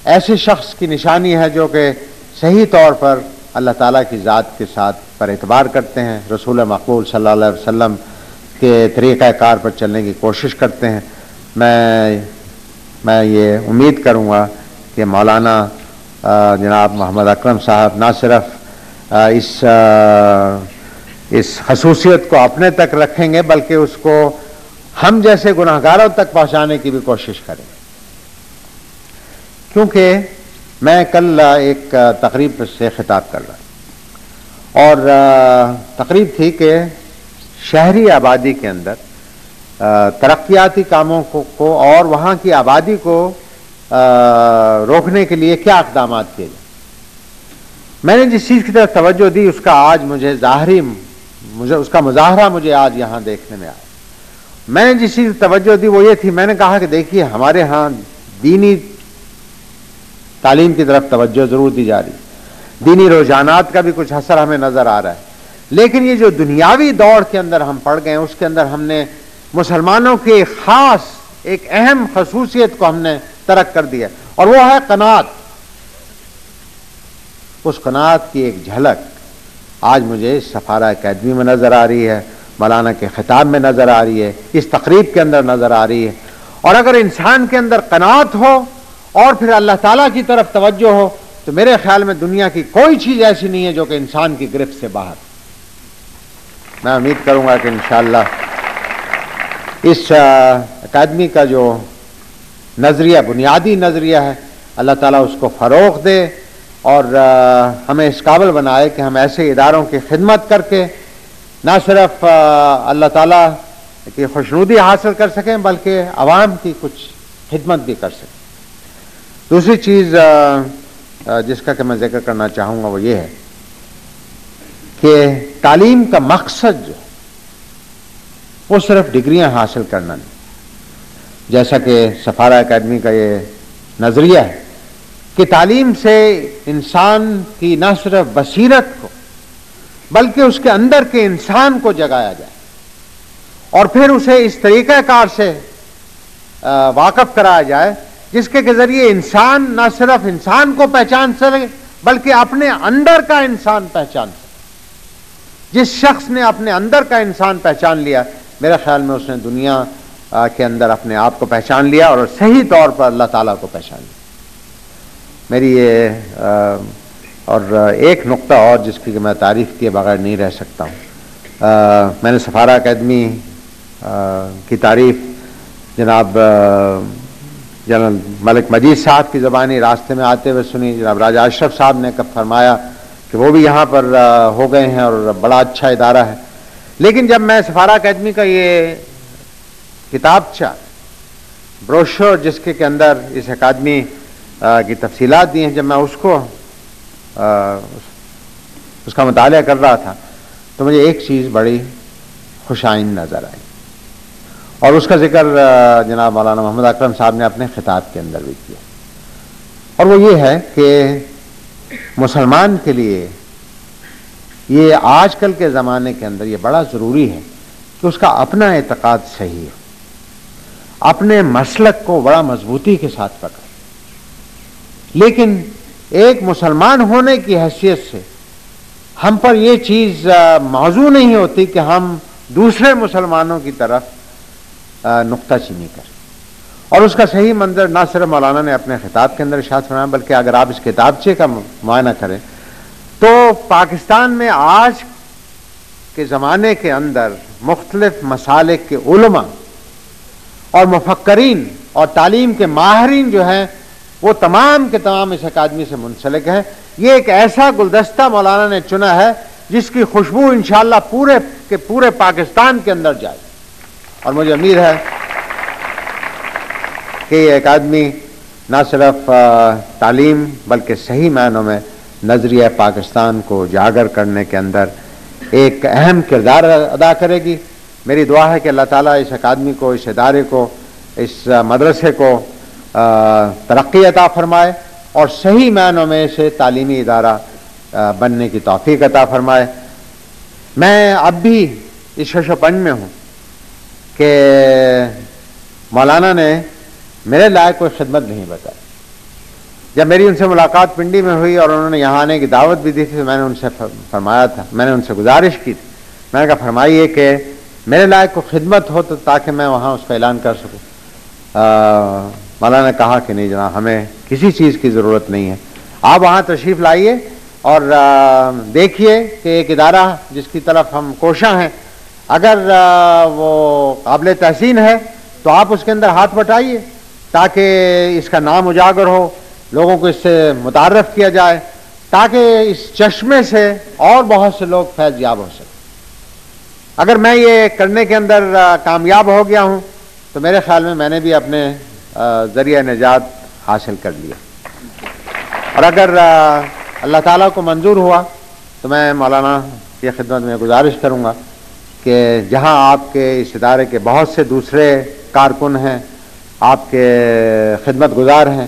ایسے شخص کی نشانی ہے جو کہ صحیح طور پر اللہ تعالیٰ کی ذات کے ساتھ پر اعتبار کرتے ہیں، رسول مقبول صلی اللہ علیہ وسلم کے طریقہ کار پر چلنے کی کوشش کرتے ہیں. میں یہ امید کروں گا کہ مولانا جناب محمد اکرم صاحب نہ صرف اس خصوصیت کو اپنے تک رکھیں گے بلکہ اس کو ہم جیسے گناہگاروں تک پہنچانے کی بھی کوشش کریں. کیونکہ میں کل ایک تقریب سے خطاب کر رہا اور تقریب تھی کہ شہری آبادی کے اندر ترقیاتی کاموں کو اور وہاں کی آبادی کو روکنے کے لیے کیا اقدامات کیے جائیں. میں نے جس چیز کی طرف توجہ دی اس کا آج مجھے اس کا مظاہرہ مجھے آج یہاں دیکھنے میں آیا. میں نے جس چیز کی توجہ دی وہ یہ تھی، میں نے کہا کہ دیکھیے ہمارے ہاں دینی تعلیم کی طرف توجہ ضرور دی جا رہی ہے، دینی رجحانات کا بھی کچھ اثر ہمیں نظر آ رہا ہے، لیکن یہ جو دنیاوی دور کے اندر ہم پڑ گئے ہیں اس کے اندر ہم نے مسلمانوں کی خاص ایک اہم خصوصیت کو ہم نے ترک کر دیا، اور وہ ہے قناعت۔ اس قناعت کی ایک جھلک آج مجھے سفارہ اکیڈمی میں نظر آ رہی ہے، مولانا کے خطاب میں نظر آ رہی ہے، اس تقریب کے اندر نظر آ رہی ہے۔ اور اگر انسان کے اندر قناعت ہو اور پھر اللہ تعالیٰ کی طرف توجہ ہو تو میرے خیال میں دنیا کی کوئی چیز ایسی نہیں ہے جو کہ انسان کی گرفت سے باہر۔ میں امید کروں گا کہ انشاءاللہ اس اکیڈمی کا جو نظریہ، بنیادی نظریہ ہے، اللہ تعالیٰ اس کو فروغ دے اور ہمیں اس قابل بنائے کہ ہم ایسے اداروں کی خدمت کر کے نہ صرف اللہ تعالیٰ کی خوشنودی حاصل کر سکیں بلکہ عوام کی کچھ خدمت بھی کر سکیں۔ دوسری چیز جس کا کہ میں ذکر کرنا چاہوں گا وہ یہ ہے کہ تعلیم کا مقصد جو وہ صرف ڈگریاں حاصل کرنا نہیں، جیسا کہ سفارہ اکیڈمی کا یہ نظریہ ہے کہ تعلیم سے انسان کی نہ صرف بصیرت کو بلکہ اس کے اندر کے انسان کو جگایا جائے اور پھر اسے اس طریقہ کار سے واقف کرایا جائے جس کے ذریعے انسان نہ صرف انسان کو پہچان سکے بلکہ اپنے اندر کا انسان پہچان سکے۔ جس شخص نے اپنے اندر کا انسان پہچان لیا میرے خیال میں اس نے دنیا کے اندر اپنے آپ کو پہچان لیا اور صحیح طور پر اللہ تعالیٰ کو پہچان لیا۔ میری یہ اور ایک نقطہ اور جس کی کہ میں تعریف کیے بغیر نہیں رہ سکتا ہوں، میں نے سفارہ اکیڈمی کی تعریف جناب جنرل ملک مجید صاحب کی زبانی راستے میں آتے ہوئے سنی۔ جناب راجہ اشرف صاحب نے فرمایا کہ وہ بھی یہاں پر ہو گئے ہیں اور بڑا اچھا ادارہ ہے، لیکن جب میں سفارہ اکیڈمی کا یہ کتابچہ بروشر جس کے اندر اس اکیڈمی کی تفصیلات دی ہیں، جب میں اس کا مطالعہ کر رہا تھا تو مجھے ایک چیز بڑی خوشائند نظر آئی اور اس کا ذکر جناب مولانا محمد اکرم صاحب نے اپنے خطاب کے اندر بھی کیا، اور وہ یہ ہے کہ مسلمان کے لیے یہ آج کل کے زمانے کے اندر یہ بڑا ضروری ہے کہ اس کا اپنا اعتقاد صحیح ہو، اپنے مسلک کو بڑا مضبوطی کے ساتھ پکڑے، لیکن ایک مسلمان ہونے کی حیثیت سے ہم پر یہ چیز موضوع نہیں ہوتی کہ ہم دوسرے مسلمانوں کی طرف نقطہ چینی کریں، اور اس کا صحیح منظر نہ صرف مولانا نے اپنے خطاب کے اندر ارشاد فرمایا بلکہ اگر آپ اس کتابچے کا معائنہ کریں تو پاکستان میں آج کے زمانے کے اندر مختلف مسالک کے علماء اور مفکرین اور تعلیم کے ماہرین جو ہیں وہ تمام کے تمام اس اکیڈمی سے منسلک ہیں۔ یہ ایک ایسا گلدستہ مولانا نے چنا ہے جس کی خوشبو انشاءاللہ پورے کے پورے پاکستان کے اندر جائے، اور مجھے امید ہے کہ یہ اکیڈمی نہ صرف تعلیم بلکہ صحیح معنوں میں نظریہ پاکستان کو اجاگر کرنے کے اندر ایک اہم کردار ادا کرے گی۔ میری دعا ہے کہ اللہ تعالیٰ اس اکیڈمی کو، اس ادارے کو، اس مدرسے کو ترقی عطا فرمائے اور صحیح معنوں میں اسے تعلیمی ادارہ بننے کی توفیق عطا فرمائے۔ میں اب بھی اس شش و پنج میں ہوں کہ مولانا نے میرے لائق کوئی خدمت نہیں بتائی۔ جب میری ان سے ملاقات پنڈی میں ہوئی اور انہوں نے یہاں آنے کی دعوت بھی دی تھی تو میں نے ان سے فرمایا تھا، میں نے ان سے گزارش کی تھی، میں نے کہا فرمائیے کہ میرے لائق کوئی خدمت ہو تو تاکہ میں وہاں اس کا اعلان کر سکوں۔ مولانا نے کہا کہ نہیں جناب، ہمیں کسی چیز کی ضرورت نہیں ہے، آپ وہاں تشریف لائیے اور دیکھیے کہ ایک ادارہ جس کی طرف ہم کوشاں ہیں اگر وہ قابل تحسین ہے تو آپ اس کے اندر ہاتھ بٹائیے تاکہ اس کا نام اجاگر ہو، لوگوں کو اس سے متعارف کیا جائے تاکہ اس چشمے سے اور بہت سے لوگ فیض یاب ہو سکیں۔ اگر میں یہ کرنے کے اندر کامیاب ہو گیا ہوں تو میرے خیال میں نے بھی اپنے ذریعہ نجات حاصل کر لیا، اور اگر اللہ تعالیٰ کو منظور ہوا تو میں مولانا کی خدمت میں گزارش کروں گا کہ جہاں آپ کے اس ادارے کے بہت سے دوسرے کارکن ہیں، آپ کے خدمت گزار ہیں،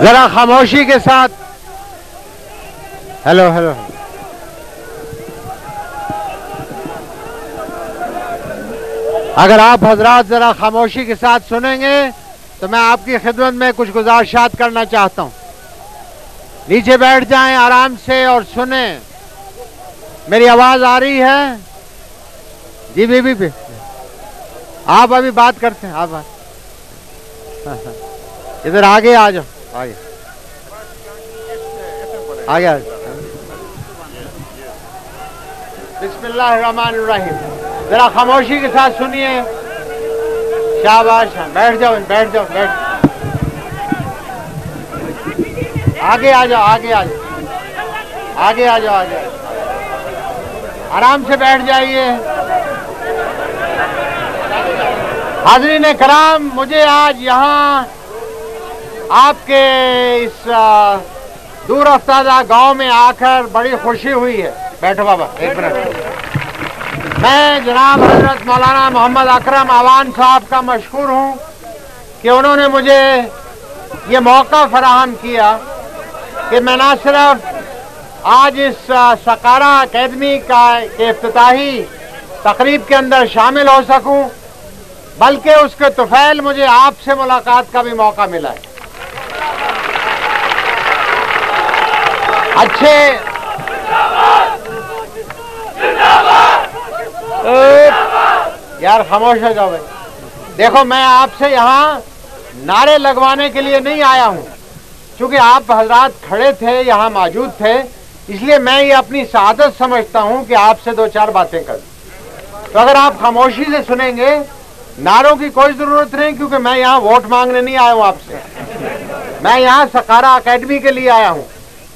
ذرا خاموشی کے ساتھ. Hello hello. اگر آپ حضرات ذرا خاموشی کے ساتھ سنیں گے تو میں آپ کی خدمت میں کچھ گزارشات کرنا چاہتا ہوں. نیچے بیٹھ جائیں آرام سے اور سنیں. میری آواز آ رہی ہے؟ جی بی بی آپ ابھی بات کرتے ہیں. آپ ادھر آگے آ جاؤ. آگے آگے. بسم اللہ الرحمن الرحیم. ذرا خاموشی کے ساتھ سنیے. شاباش. بیٹھ جاؤ بیٹھ جاؤ بیٹھ. آگے آ جاؤ آگے آ جاؤ آگے آ جاؤ آگے. آرام سے بیٹھ جائیے. حاضرین کرام، مجھے آج یہاں آپ کے اس دور افتادہ گاؤں میں آ کر بڑی خوشی ہوئی ہے. بیٹھو بابا ایک منٹ. میں جناب حضرت مولانا محمد اکرم اوان صاحب کا مشکور ہوں کہ انہوں نے مجھے یہ موقع فراہم کیا کہ میں نہ صرف آج اس سکارا اکیڈمی کے افتتاحی تقریب کے اندر شامل ہو سکوں، بلکہ اس کے طفیل مجھے آپ سے ملاقات کا بھی موقع ملا ہے. اچھے یار خاموش ہو جاؤ بھائی. دیکھو میں آپ سے یہاں نعرے لگوانے کے لیے نہیں آیا ہوں، چونکہ آپ حضرات کھڑے تھے یہاں موجود تھے، اس لیے میں یہ اپنی سعادت سمجھتا ہوں کہ آپ سے دو چار باتیں کروں. تو اگر آپ خاموشی سے سنیں گے، نعروں کی کوئی ضرورت نہیں، کیونکہ میں یہاں ووٹ مانگنے نہیں آیا ہوں آپ سے. میں یہاں سکارا اکیڈمی کے لیے آیا ہوں.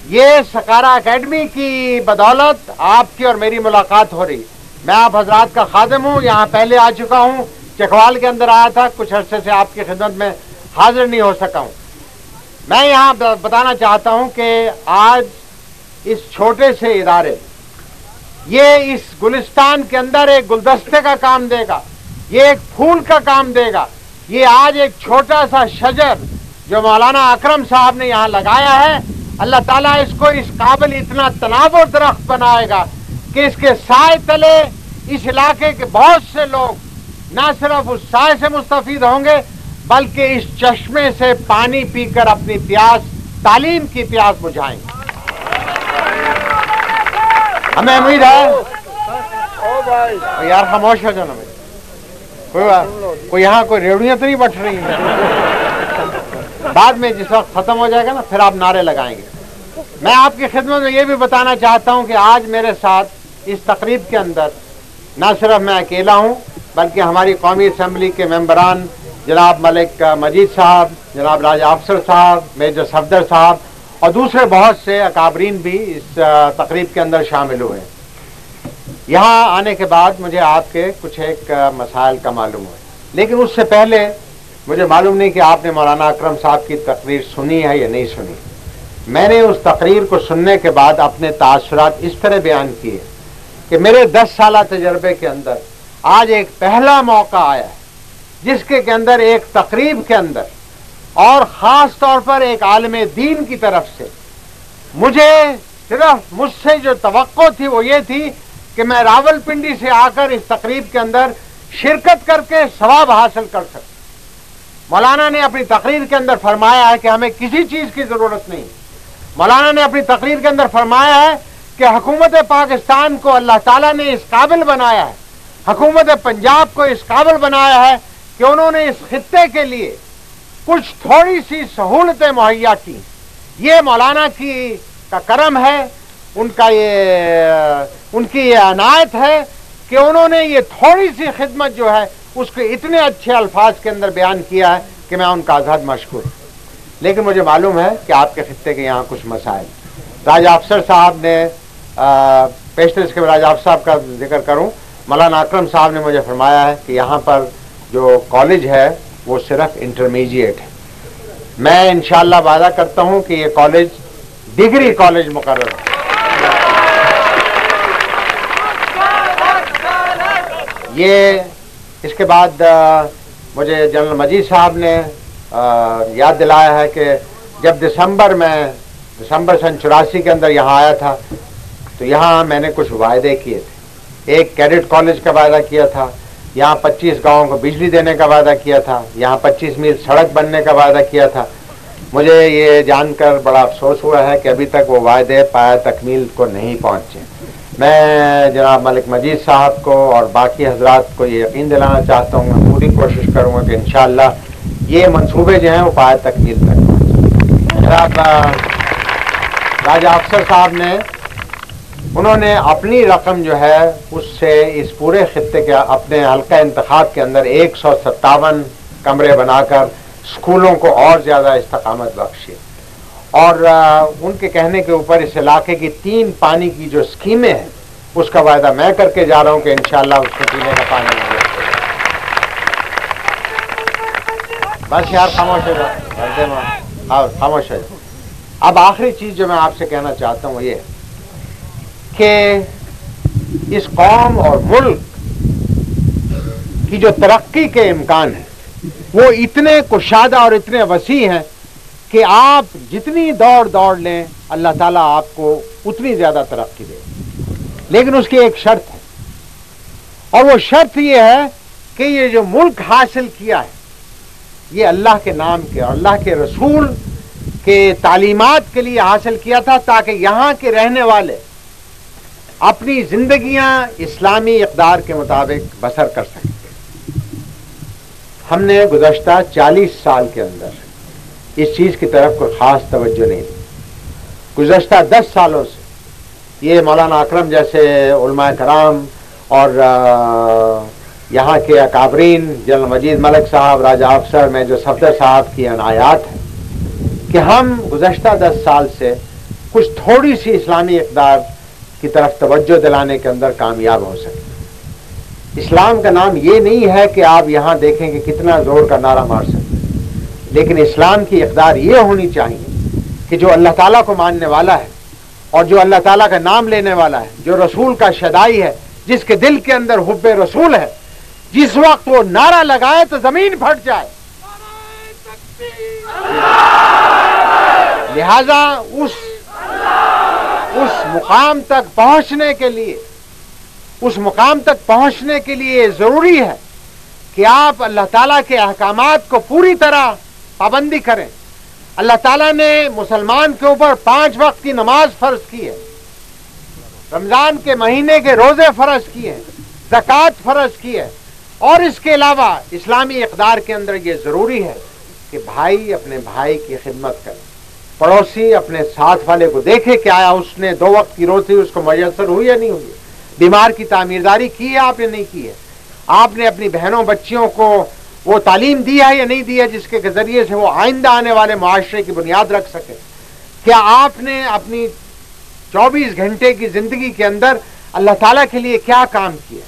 یہ سکارا اکیڈمی کی بدولت آپ کی اور میری ملاقات ہو رہی. میں آپ حضرات کا خادم ہوں، یہاں پہلے آ چکا ہوں، چکوال کے اندر آیا تھا، کچھ عرصے سے آپ کی خدمت میں حاضر نہیں ہو سکا ہوں. میں یہاں بتانا چاہتا ہوں کہ آج اس چھوٹے سے ادارے، یہ اس گلستان کے اندر ایک گلدستے کا کام دے گا، یہ ایک پھول کا کام دے گا. یہ آج ایک چھوٹا سا شجر جو مولانا اکرم صاحب نے یہاں لگایا ہے، اللہ تعالیٰ اس کو اس قابل اتنا تناور درخت بنائے گا کہ اس کے سائے تلے اس علاقے کے بہت سے لوگ نہ صرف اس سائے سے مستفید ہوں گے، بلکہ اس چشمے سے پانی پی کر اپنی پیاس، تعلیم کی پیاس بجھائیں گے. ہمیں امید ہے. یار خاموش ہو جانا بھائی. کوئی یہاں کوئی ریوڑیاں تو نہیں بٹ رہی ہیں. بعد میں جس وقت ختم ہو جائے گا نا پھر آپ نعرے لگائیں گے. میں آپ کی خدمت میں یہ بھی بتانا چاہتا ہوں کہ آج میرے ساتھ اس تقریب کے اندر نہ صرف میں اکیلا ہوں، بلکہ ہماری قومی اسمبلی کے ممبران جناب ملک مجید صاحب، جناب راجہ افسر صاحب، میجر صفدر صاحب اور دوسرے بہت سے اکابرین بھی اس تقریب کے اندر شامل ہوئے. یہاں آنے کے بعد مجھے آپ کے کچھ ایک مسائل کا معلوم ہوا، لیکن اس سے پہلے مجھے معلوم نہیں کہ آپ نے مولانا اکرم صاحب کی تقریر سنی ہے یا نہیں سنی. میں نے اس تقریر کو سننے کے بعد اپنے تاثرات اس طرح بیان کیے کہ میرے 10 سالہ تجربے کے اندر آج ایک پہلا موقع آیا ہے جس کے اندر ایک تقریب کے اندر اور خاص طور پر ایک عالم دین کی طرف سے مجھ سے جو توقع تھی وہ یہ تھی کہ میں راول پنڈی سے آ کر اس تقریب کے اندر شرکت کر کے ثواب حاصل کر سکوں. مولانا نے اپنی تقریر کے اندر فرمایا ہے کہ ہمیں کسی چیز کی ضرورت نہیں. مولانا نے اپنی تقریر کے اندر فرمایا ہے کہ حکومت پاکستان کو اللہ تعالیٰ نے اس قابل بنایا ہے، حکومت پنجاب کو اس قابل بنایا ہے کہ انہوں نے اس خطے کے لیے کچھ تھوڑی سی سہولتیں مہیا کی. یہ مولانا کا کرم ہے، ان کی یہ عنایت ہے کہ انہوں نے یہ تھوڑی سی خدمت جو ہے اس کے اتنے اچھے الفاظ کے اندر بیان کیا ہے کہ میں ان کا آزاد مشکور ہوں. لیکن مجھے معلوم ہے کہ آپ کے خطے کے یہاں کچھ مسائل. راجہ افسر صاحب نے پیشتر اس کے راجہ افسر صاحب کا ذکر کروں، مولانا اکرم صاحب نے مجھے فرمایا ہے کہ یہاں پر جو کالج ہے وہ صرف انٹرمیڈیٹ ہے. میں انشاءاللہ وعدہ کرتا ہوں کہ یہ کالج ڈگری کالج مقرر ہے. یہ اس کے بعد مجھے جنرل مجید صاحب نے یاد دلایا ہے کہ جب دسمبر سن 84 کے اندر یہاں آیا تھا تو یہاں میں نے کچھ وعدے کیے تھے. ایک کیڈٹ کالج کا وعدہ کیا تھا, یہاں 25 گاؤں کو بجلی دینے کا وعدہ کیا تھا, یہاں 25 میل سڑک بننے کا وعدہ کیا تھا. مجھے یہ جان کر بڑا افسوس ہوا ہے کہ ابھی تک وہ وعدے پایا تکمیل کو نہیں پہنچے. میں جناب ملک مجید صاحب کو اور باقی حضرات کو یہ یقین دلانا چاہتا ہوں, میں پوری کوشش کروں گا کہ انشاءاللہ یہ منصوبے جو ہیں وہ پایا تکمیل تک پہنچیں. جناب راجہ افسر صاحب انہوں نے اپنی رقم جو ہے اس سے اس پورے خطے کے اپنے حلقہ انتخاب کے اندر 157 کمرے بنا کر اسکولوں کو اور زیادہ استقامت بخشی, اور ان کے کہنے کے اوپر اس علاقے کی 3 پانی کی جو اسکیمیں ہیں اس کا وعدہ میں کر کے جا رہا ہوں کہ انشاءاللہ اس کو پینے کا پانی ملے. بس یار خاموش ہو جاؤ, خاموش ہو جاؤ. اب آخری چیز جو میں آپ سے کہنا چاہتا ہوں وہ یہ کہ اس قوم اور ملک کی جو ترقی کے امکان ہیں وہ اتنے کشادہ اور اتنے وسیع ہیں کہ آپ جتنی دوڑ لیں اللہ تعالیٰ آپ کو اتنی زیادہ ترقی دے. لیکن اس کی ایک شرط ہے, اور وہ شرط یہ ہے کہ یہ جو ملک حاصل کیا ہے یہ اللہ کے نام کے اور اللہ کے رسول کے تعلیمات کے لیے حاصل کیا تھا, تاکہ یہاں کے رہنے والے اپنی زندگیاں اسلامی اقدار کے مطابق بسر کر سکیں. ہم نے گزشتہ 40 سال کے اندر اس چیز کی طرف کوئی خاص توجہ نہیں دی. گزشتہ 10 سالوں سے یہ مولانا اکرم جیسے علماء کرام اور یہاں کے اکابرین جنرل مجید ملک صاحب, راجہ افسر میں جو صفدر صاحب کی عنایات ہیں کہ ہم گزشتہ 10 سال سے کچھ تھوڑی سی اسلامی اقدار کی طرف توجہ دلانے کے اندر کامیاب ہو سکے. اسلام کا نام یہ نہیں ہے کہ آپ یہاں دیکھیں کہ کتنا زور کا نعرہ مار سکتے, لیکن اسلام کی اقدار یہ ہونی چاہیے کہ جو اللہ تعالیٰ کو ماننے والا ہے اور جو اللہ تعالیٰ کا نام لینے والا ہے, جو رسول کا شدائی ہے, جس کے دل کے اندر حب رسول ہے, جس وقت وہ نعرہ لگائے تو زمین پھٹ جائے. لہذا اس مقام تک پہنچنے کے لیے ضروری ہے کہ آپ اللہ تعالیٰ کے احکامات کو پوری طرح پابندی کریں. اللہ تعالیٰ نے مسلمان کے اوپر 5 وقت کی نماز فرض کی ہے, رمضان کے مہینے کے روزے فرض کیے ہیں, زکوٰۃ فرض کی ہے, اور اس کے علاوہ اسلامی اقدار کے اندر یہ ضروری ہے کہ بھائی اپنے بھائی کی خدمت کرے, پڑوسی اپنے ساتھ والے کو دیکھے کہ آیا اس نے 2 وقت کی روزی اس کو میسر ہوئی یا نہیں ہوئی, بیمار کی تعمیرداری کی ہے آپ نے نہیں کی ہے, آپ نے اپنی بہنوں بچیوں کو وہ تعلیم دی ہے یا نہیں دی ہے جس کے ذریعے سے وہ آئندہ آنے والے معاشرے کی بنیاد رکھ سکے, کیا آپ نے اپنی 24 گھنٹے کی زندگی کے اندر اللہ تعالیٰ کے لیے کیا کام کیا.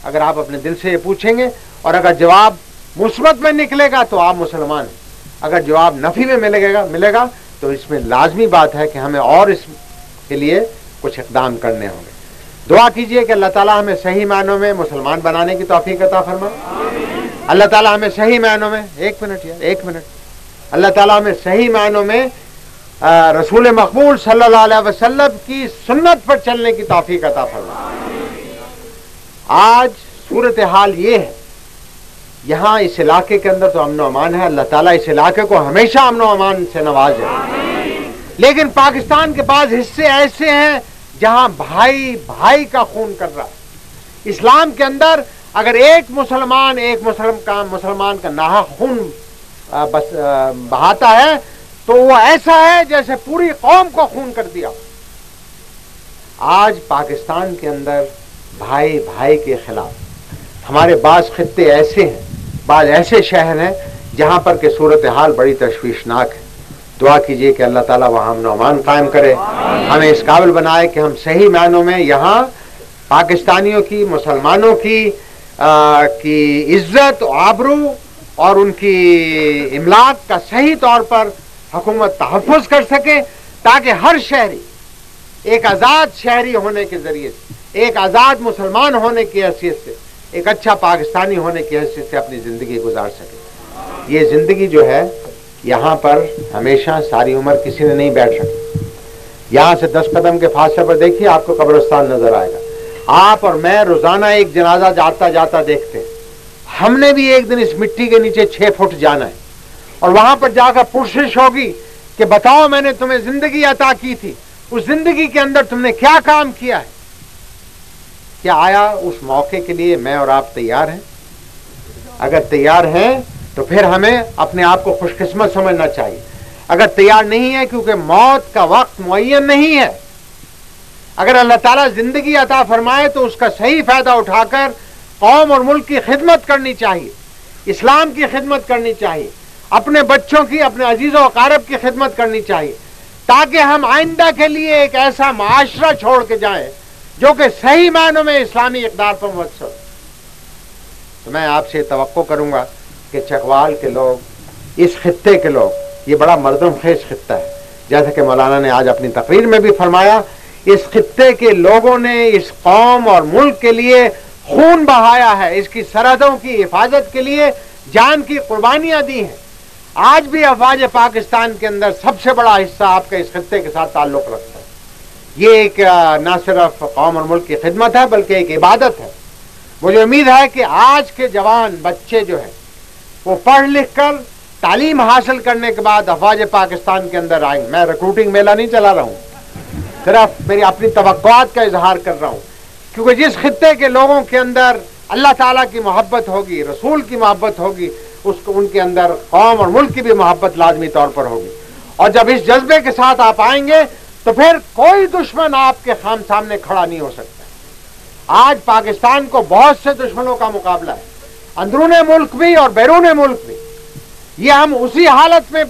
اگر آپ اپنے دل سے یہ پوچھیں گے اور اگر جواب مثبت میں نکلے گا تو آپ مسلمان ہیں, اگر جواب نفی میں ملے گا تو اس میں لازمی بات ہے کہ ہمیں اور اس کے لیے کچھ اقدام کرنے ہوں گے. دعا کیجئے کہ اللہ تعالیٰ ہمیں صحیح معنوں میں مسلمان بنانے کی توفیق عطا فرمائے. اللہ تعالیٰ ہمیں صحیح معنوں میں ایک منٹ اللہ تعالیٰ ہمیں صحیح معنوں میں رسول مقبول صلی اللہ علیہ وسلم کی سنت پر چلنے کی توفیق عطا فرمائے. آج صورتحال یہ ہے, یہاں اس علاقے کے اندر تو امن و امان ہے, اللہ تعالیٰ اس علاقے کو ہمیشہ امن و امان سے نوازے, لیکن پاکستان کے بعض حصے ایسے ہیں جہاں بھائی بھائی کا خون کر رہا ہے. اسلام کے اندر اگر ایک مسلمان کا ناحق خون بہاتا ہے تو وہ ایسا ہے جیسے پوری قوم کو خون کر دیا. آج پاکستان کے اندر بھائی بھائی کے خلاف ہمارے بعض خطے ایسے ہیں, بعض ایسے شہر ہیں جہاں پر کہ صورتحال بڑی تشویشناک ہے. دعا کیجئے کہ اللہ تعالیٰ وہاں امن و امان قائم کرے, ہمیں اس قابل بنائے کہ ہم صحیح معنوں میں یہاں پاکستانیوں کی, مسلمانوں کی عزت و آبرو اور ان کی املاک کا صحیح طور پر حکومت تحفظ کر سکے, تاکہ ہر شہری ایک آزاد شہری ہونے کے ذریعے سے, ایک آزاد مسلمان ہونے کی حیثیت سے, ایک اچھا پاکستانی ہونے کی حیثیت سے اپنی زندگی گزار سکے. یہ زندگی جو ہے یہاں پر ہمیشہ ساری عمر کسی نے نہیں بیٹھ سکتا. یہاں سے 10 قدم کے فاصلے پر دیکھیے آپ کو قبرستان نظر آئے گا. آپ اور میں روزانہ ایک جنازہ جاتا جاتا دیکھتے ہیں. ہم نے بھی ایک دن اس مٹی کے نیچے 6 فٹ جانا ہے اور وہاں پر جا کر پرسش ہوگی کہ بتاؤ میں نے تمہیں زندگی عطا کی تھی, اس زندگی کے اندر تم نے کیا کام کیا ہے؟ کیا آیا اس موقع کے لیے میں اور آپ تیار ہیں؟ اگر تیار ہیں تو پھر ہمیں اپنے آپ کو خوش قسمت سمجھنا چاہیے. اگر تیار نہیں ہے, کیونکہ موت کا وقت معین نہیں ہے. اگر اللہ تعالیٰ زندگی عطا فرمائے تو اس کا صحیح فائدہ اٹھا کر قوم اور ملک کی خدمت کرنی چاہیے, اسلام کی خدمت کرنی چاہیے, اپنے بچوں کی, اپنے عزیز و اقارب کی خدمت کرنی چاہیے, تاکہ ہم آئندہ کے لیے ایک ایسا معاشرہ چھوڑ کے جائیں جو کہ صحیح معنوں میں اسلامی اقدار پر مبتنی ہو. تو میں آپ سے توقع کروں گا کہ چکوال کے لوگ, اس خطے کے لوگ, یہ بڑا مردم خیز خطہ ہے. جیسا کہ مولانا نے آج اپنی تقریر میں بھی فرمایا, اس خطے کے لوگوں نے اس قوم اور ملک کے لیے خون بہایا ہے, اس کی سرحدوں کی حفاظت کے لیے جان کی قربانیاں دی ہیں. آج بھی افواج پاکستان کے اندر سب سے بڑا حصہ آپ کا اس خطے کے ساتھ تعلق رکھتا ہے. یہ ایک نہ صرف قوم اور ملک کی خدمت ہے بلکہ ایک عبادت ہے. مجھے امید ہے کہ آج کے جوان بچے جو ہیں وہ پڑھ لکھ کر تعلیم حاصل کرنے کے بعد افواج پاکستان کے اندر آئیں. میں ریکروٹنگ میلہ نہیں چلا رہا ہوں, صرف میری اپنی توقعات کا اظہار کر رہا ہوں, کیونکہ جس خطے کے لوگوں کے اندر اللہ تعالیٰ کی محبت ہوگی, رسول کی محبت ہوگی, اس کو ان کے اندر قوم اور ملک کی بھی محبت لازمی طور پر ہوگی. اور جب اس جذبے کے ساتھ آپ آئیں گے تو پھر کوئی دشمن آپ کے سامنے کھڑا نہیں ہو سکتا. آج پاکستان کو بہت سے دشمنوں کا مقابلہ ہے, اندرون ملک بھی اور بیرون ملک بھی. یہ ہم اسی حالت میں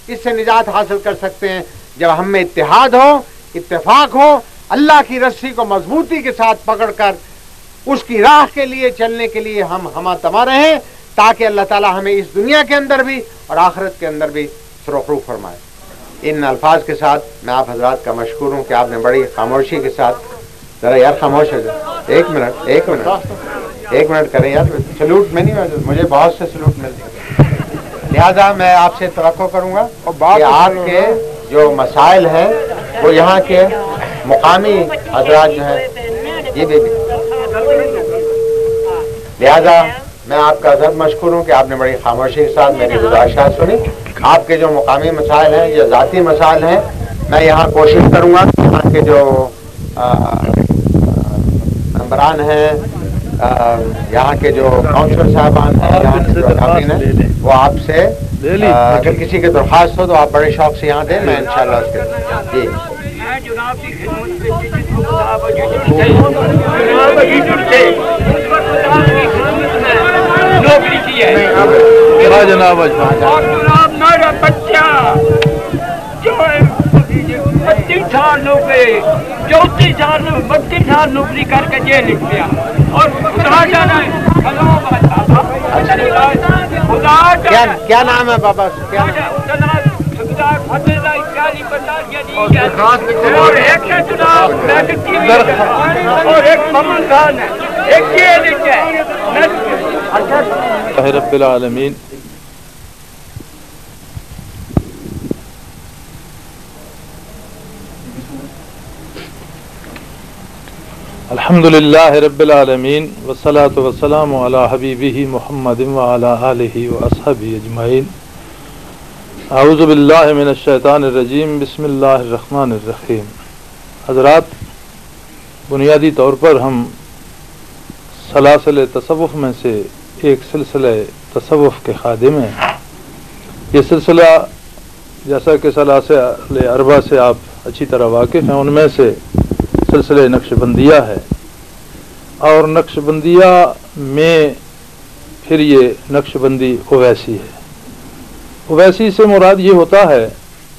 اس سے نجات حاصل کر سکتے ہیں جب ہم میں اتحاد ہو, اتفاق ہو, اللہ کی رسی کو مضبوطی کے ساتھ پکڑ کر اس کی راہ کے لیے چلنے کے لیے ہم ہمہ تما رہیں, تاکہ اللہ تعالیٰ ہمیں اس دنیا کے اندر بھی اور آخرت کے اندر بھی سرخرو فرمائے. ان الفاظ کے ساتھ میں آپ حضرات کا مشکور ہوں کہ آپ نے بڑی خاموشی کے ساتھ, ذرا یار خاموش ہو جائے, ایک منٹ کریں یار, سلوٹ میں نہیں, مجھے بہت سے سلوٹ ملتے ہیں. لہذا میں آپ سے توقع کروں گا کہ آپ کے جو مسائل ہیں وہ یہاں کے مقامی حضرات جو ہیں یہ بھی, لہذا میں آپ کا عزت مشکور ہوں کہ آپ نے بڑی خاموشی کے ساتھ میری گزارشات سنی. آپ کے جو مقامی مسائل ہیں یا ذاتی مسائل ہیں, میں یہاں کوشش کروں گا کہ یہاں کے جو ممبران ہیں, یہاں کے جو کاؤنسلر صاحبان ہیں, یہاں کے جو اکابرین ہیں, وہ آپ سے اگر کسی کی درخواست ہو تو آپ بڑے شوق سے یہاں دیں. میں انشاءاللہ اس کے جناب میرا بچہ جو 32 سال ہو گئے, 34 سال 32 سال نوکری کر کے جیل لکھ گیا اور کیا نام ہے بابا, کیا اور ایک ممن خان ہے, ایک جیل ہے. رب العالمین. الحمد للہ رب العالمین والصلاة والسلام علی حبیبہ محمد وعلی آلہ واصحابہ اجمعین. اعوذ باللہ من الشیطان الرجیم, بسم اللہ الرحمن الرحیم. حضرات, بنیادی طور پر ہم سلاسل تصوف میں سے ایک سلسلہ تصوف کے خادم ہیں. یہ سلسلہ جیسا کہ سلاسل اربع سے آپ اچھی طرح واقف ہیں, ان میں سے سلسلہ نقش بندیہ ہے, اور نقش بندیہ میں پھر یہ نقش بندی اویسی ہے. اویسی سے مراد یہ ہوتا ہے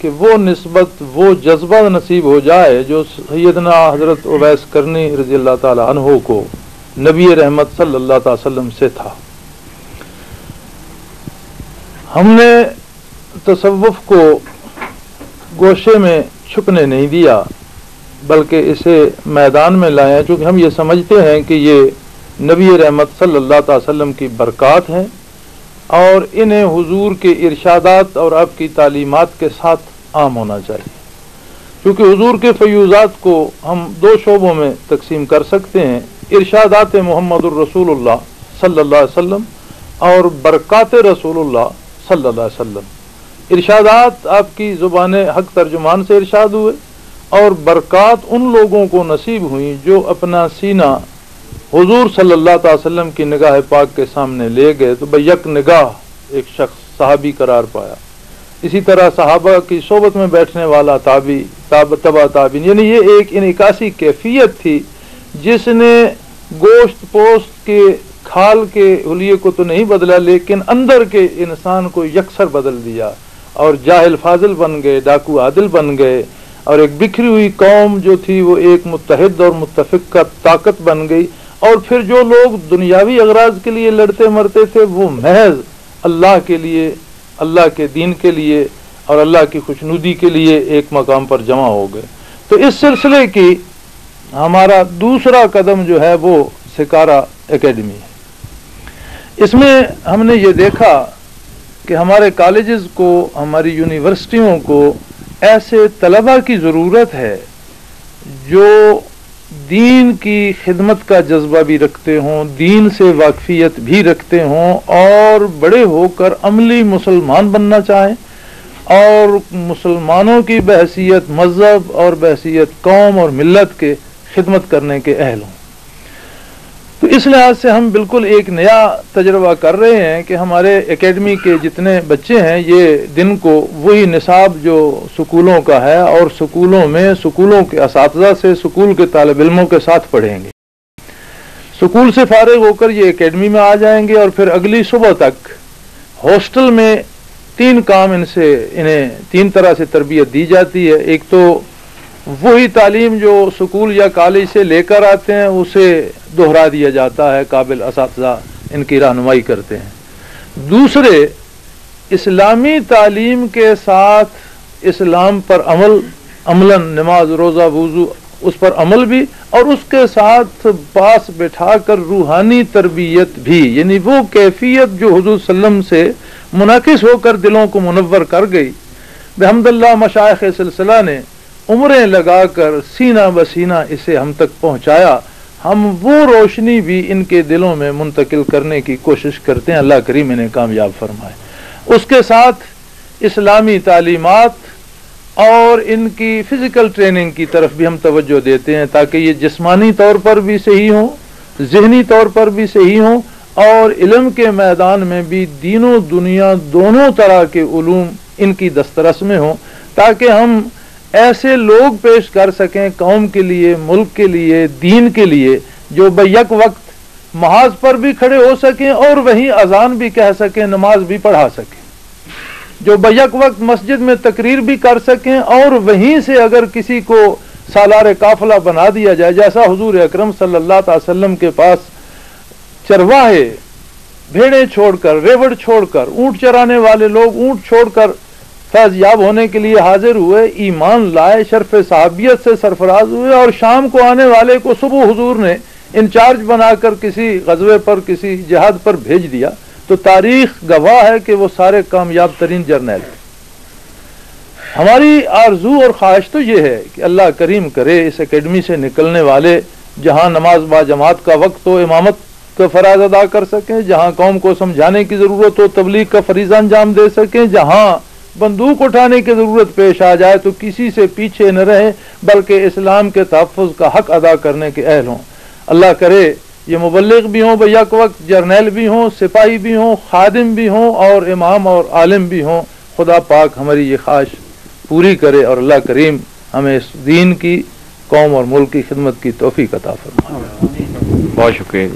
کہ وہ نسبت, وہ جذبہ نصیب ہو جائے جو سیدنا حضرت اویس کرنی رضی اللہ تعالی عنہ کو نبی رحمت صلی اللہ تعالی وسلم سے تھا. ہم نے تصوف کو گوشے میں چھپنے نہیں دیا, بلکہ اسے میدان میں لائے, چونکہ ہم یہ سمجھتے ہیں کہ یہ نبی رحمت صلی اللہ تعالی وسلم کی برکات ہیں اور انہیں حضور کے ارشادات اور آپ کی تعلیمات کے ساتھ عام ہونا چاہیے، کیونکہ حضور کے فیوزات کو ہم دو شعبوں میں تقسیم کر سکتے ہیں، ارشادات محمد الرسول اللہ صلی اللہ علیہ وسلم اور برکات رسول اللہ صلی اللہ علیہ وسلم۔ ارشادات آپ کی زبان حق ترجمان سے ارشاد ہوئے، اور برکات ان لوگوں کو نصیب ہوئیں جو اپنا سینہ حضور صلی اللہ تعالی وسلم کی نگاہ پاک کے سامنے لے گئے تو بیک نگاہ ایک شخص صحابی قرار پایا۔ اسی طرح صحابہ کی صحبت میں بیٹھنے والا تابعی، تبع تابعین، یعنی یہ ایک انعکاسی کیفیت تھی جس نے گوشت پوست کے کھال کے حلیے کو تو نہیں بدلا، لیکن اندر کے انسان کو یکسر بدل دیا، اور جاہل فاضل بن گئے، ڈاکو عادل بن گئے، اور ایک بکھری ہوئی قوم جو تھی وہ ایک متحد اور متفق کا طاقت بن گئی، اور پھر جو لوگ دنیاوی اغراض کے لیے لڑتے مرتے تھے وہ محض اللہ کے لیے، اللہ کے دین کے لیے اور اللہ کی خوشنودی کے لیے ایک مقام پر جمع ہو گئے۔ تو اس سلسلے کی ہمارا دوسرا قدم جو ہے وہ سکارا اکیڈمی ہے۔ اس میں ہم نے یہ دیکھا کہ ہمارے کالجز کو، ہماری یونیورسٹیوں کو ایسے طلباء کی ضرورت ہے جو دین کی خدمت کا جذبہ بھی رکھتے ہوں، دین سے واقفیت بھی رکھتے ہوں، اور بڑے ہو کر عملی مسلمان بننا چاہیں اور مسلمانوں کی بحیثیت مذہب اور بحیثیت قوم اور ملت کے خدمت کرنے کے اہل ہوں۔ تو اس لحاظ سے ہم بالکل ایک نیا تجربہ کر رہے ہیں کہ ہمارے اکیڈمی کے جتنے بچے ہیں یہ دن کو وہی نصاب جو سکولوں کا ہے، اور سکولوں میں سکولوں کے اساتذہ سے، سکول کے طالب علموں کے ساتھ پڑھیں گے۔ سکول سے فارغ ہو کر یہ اکیڈمی میں آ جائیں گے، اور پھر اگلی صبح تک ہاسٹل میں 3 کام انہیں 3 طرح سے تربیت دی جاتی ہے۔ ایک تو وہی تعلیم جو سکول یا کالج سے لے کر آتے ہیں اسے دہرا دیا جاتا ہے، قابل اساتذہ ان کی رہنمائی کرتے ہیں۔ دوسرے، اسلامی تعلیم کے ساتھ اسلام پر عملاً نماز، روزہ، وضو، اس پر عمل بھی، اور اس کے ساتھ پاس بٹھا کر روحانی تربیت بھی، یعنی وہ کیفیت جو حضور صلی اللہ علیہ وسلم سے منعکس ہو کر دلوں کو منور کر گئی۔ بحمد اللہ مشائخ سلسلہ نے عمریں لگا کر سینہ بسینہ اسے ہم تک پہنچایا، ہم وہ روشنی بھی ان کے دلوں میں منتقل کرنے کی کوشش کرتے ہیں، اللہ کریم انہیں کامیاب فرمائے۔ اس کے ساتھ اسلامی تعلیمات اور ان کی فزیکل ٹریننگ کی طرف بھی ہم توجہ دیتے ہیں تاکہ یہ جسمانی طور پر بھی صحیح ہوں، ذہنی طور پر بھی صحیح ہوں، اور علم کے میدان میں بھی دین و دنیا دونوں طرح کے علوم ان کی دسترس میں ہوں، تاکہ ہم ایسے لوگ پیش کر سکیں قوم کے لیے، ملک کے لیے، دین کے لیے، جو بیک وقت محاذ پر بھی کھڑے ہو سکیں اور وہیں اذان بھی کہہ سکیں، نماز بھی پڑھا سکیں، جو بیک وقت مسجد میں تقریر بھی کر سکیں، اور وہیں سے اگر کسی کو سالار قافلہ بنا دیا جائے، جیسا حضور اکرم صلی اللہ تعالی وسلم کے پاس چرواہے بھیڑیں چھوڑ کر، ریوڑ چھوڑ کر، اونٹ چرانے والے لوگ اونٹ چھوڑ کر فیض یاب ہونے کے لیے حاضر ہوئے، ایمان لائے، شرف صحابیت سے سرفراز ہوئے، اور شام کو آنے والے کو صبح حضور نے انچارج بنا کر کسی غزوے پر، کسی جہاد پر بھیج دیا، تو تاریخ گواہ ہے کہ وہ سارے کامیاب ترین جرنیل تھے۔ ہماری آرزو اور خواہش تو یہ ہے کہ اللہ کریم کرے اس اکیڈمی سے نکلنے والے جہاں نماز با جماعت کا وقت ہو امامت کا فرائض ادا کر سکیں، جہاں قوم کو سمجھانے کی ضرورت ہو تبلیغ کا فریضہ انجام دے سکیں، جہاں بندوق اٹھانے کی ضرورت پیش آ جائے تو کسی سے پیچھے نہ رہیں بلکہ اسلام کے تحفظ کا حق ادا کرنے کے اہل ہوں۔ اللہ کرے یہ مبلغ بھی ہوں، بیک وقت جرنیل بھی ہوں، سپاہی بھی ہوں، خادم بھی ہوں، اور امام اور عالم بھی ہوں۔ خدا پاک ہماری یہ خواہش پوری کرے، اور اللہ کریم ہمیں اس دین کی، قوم اور ملک کی خدمت کی توفیق عطا فرمائے۔ بہت شکریہ۔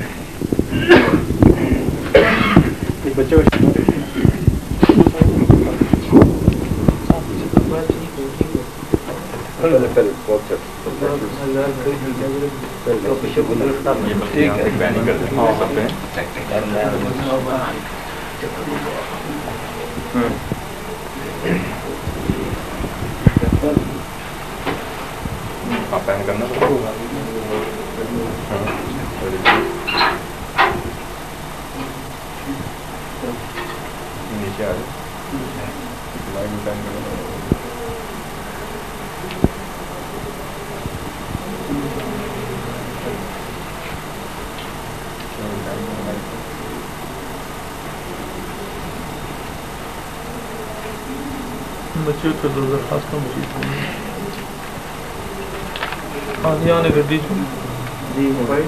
آپ پہن کرنا بچے کو درخواست مجید ہاں جی آنے گڈی جی بھائی